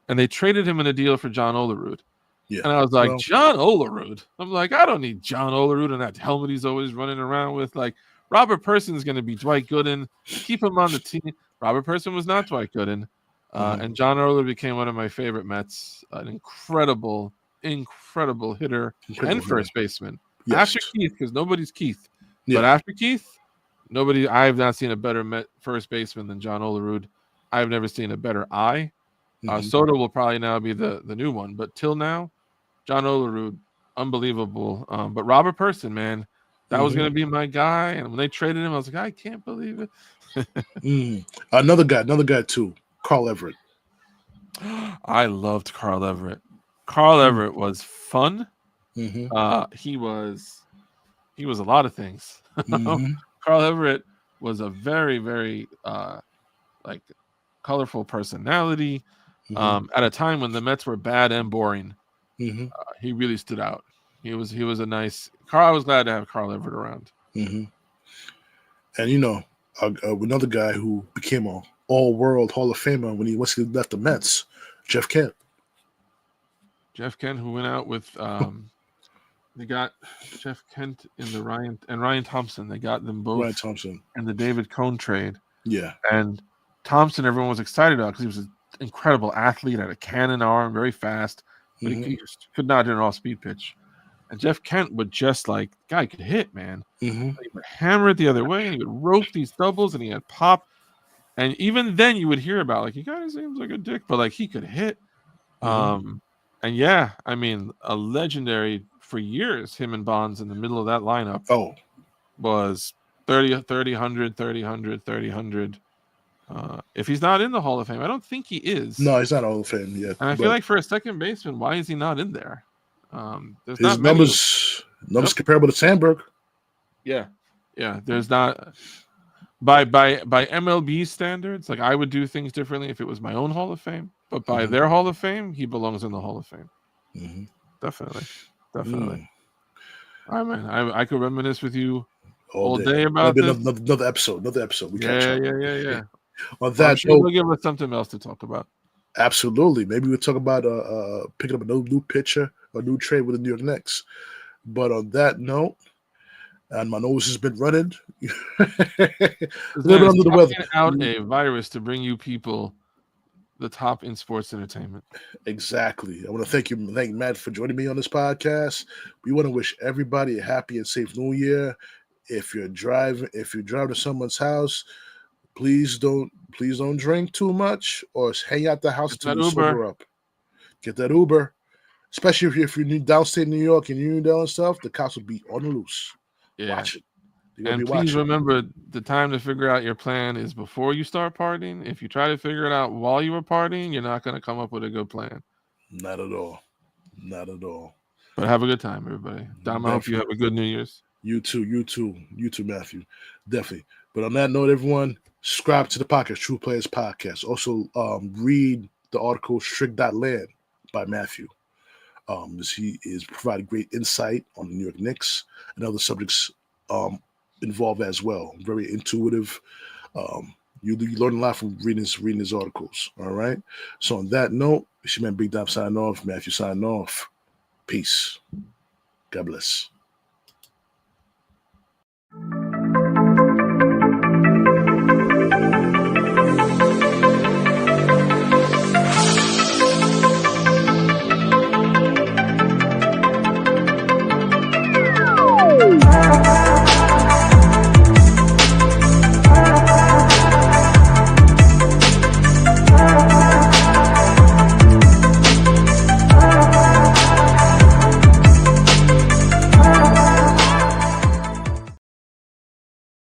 [SPEAKER 2] and they traded him in a deal for John Olerud.
[SPEAKER 1] Yeah.
[SPEAKER 2] And I was like, John Olerud? I'm like, I don't need John Olerud and that helmet he's always running around with. Like, Robert Person's going to be Dwight Gooden. Keep him on the team. Robert Person was not Dwight Gooden. And John Olerud became one of my favorite Mets. An incredible hitter and first baseman. Yes. After Keith, because nobody's Keith. Yeah. But after Keith, I have not seen a better Met first baseman than John Olerud. I've never seen a better eye. Soto will probably now be the new one. But till now, John Olerud, unbelievable. But Robert Person, man, that was going to be my guy. And when they traded him, I was like, I can't believe it.
[SPEAKER 1] Another guy too, Carl Everett.
[SPEAKER 2] I loved Carl Everett. Carl Everett was fun. He was a lot of things. Carl Everett was a very, very colorful personality. At a time when the Mets were bad and boring, he really stood out. He was a nice Carl. I was glad to have Carl Everett around.
[SPEAKER 1] And another guy who became an all-world Hall of Famer when he left the Mets, Jeff Kent.
[SPEAKER 2] Jeff Kent, who went out with they got Jeff Kent in the Ryan Thompson. They got them both.
[SPEAKER 1] Ryan Thompson
[SPEAKER 2] in the David Cone trade.
[SPEAKER 1] Yeah,
[SPEAKER 2] and Thompson, everyone was excited about because he was an incredible athlete, had a cannon arm, very fast, but he just could not hit an off-speed pitch. And Jeff Kent would just guy could hit, man. He would hammer it the other way, and he would rope these doubles, and he had pop. And even then, you would hear about he kind of seems like a dick, but he could hit. And yeah, I mean, a legendary for years. Him and Bonds in the middle of that lineup. Was 30, 100, 30, 100, 30, 100. If he's not in the Hall of Fame, I don't think he is.
[SPEAKER 1] No, he's not Hall of Fame yet.
[SPEAKER 2] And I feel like for a second baseman, why is he not in there?
[SPEAKER 1] There's his numbers comparable to Sandberg.
[SPEAKER 2] Yeah. There's not by MLB standards. I would do things differently if it was my own Hall of Fame, but by their Hall of Fame, he belongs in the Hall of Fame. Definitely. All right, man. I could reminisce with you all day about this.
[SPEAKER 1] Another episode. We
[SPEAKER 2] Yeah.
[SPEAKER 1] On that
[SPEAKER 2] note, we'll give us something else to talk about.
[SPEAKER 1] Absolutely. Maybe we'll talk about picking up a new pitcher or new trade with the New York Knicks. But on that note, and my nose has been running. A little bit under the weather.
[SPEAKER 2] Out a virus to bring you people the top in sports entertainment.
[SPEAKER 1] Exactly. I want to thank Matt for joining me on this podcast. We want to wish everybody a happy and safe New Year. If you're driving to someone's house, please don't drink too much or hang out the house until you sober up. Get that Uber. Especially if you're downstate New York and Uniondale and stuff, the cops will be on the loose.
[SPEAKER 2] Yeah.
[SPEAKER 1] Watch it.
[SPEAKER 2] And please remember, the time to figure out your plan is before you start partying. If you try to figure it out while you were partying, you're not going to come up with a good plan.
[SPEAKER 1] Not at all.
[SPEAKER 2] But have a good time, everybody. Dom, I hope you have a good New Year's.
[SPEAKER 1] You too, Matthew. Definitely. But on that note, everyone, subscribe to the podcast, True Players Podcast. Also, read the article thestrick.land by Matthew. He is providing great insight on the New York Knicks and other subjects involved as well. Very intuitive. You learn a lot from reading his articles. All right. So on that note, it's your man Big Dom signing off. Matthew signing off. Peace. God bless.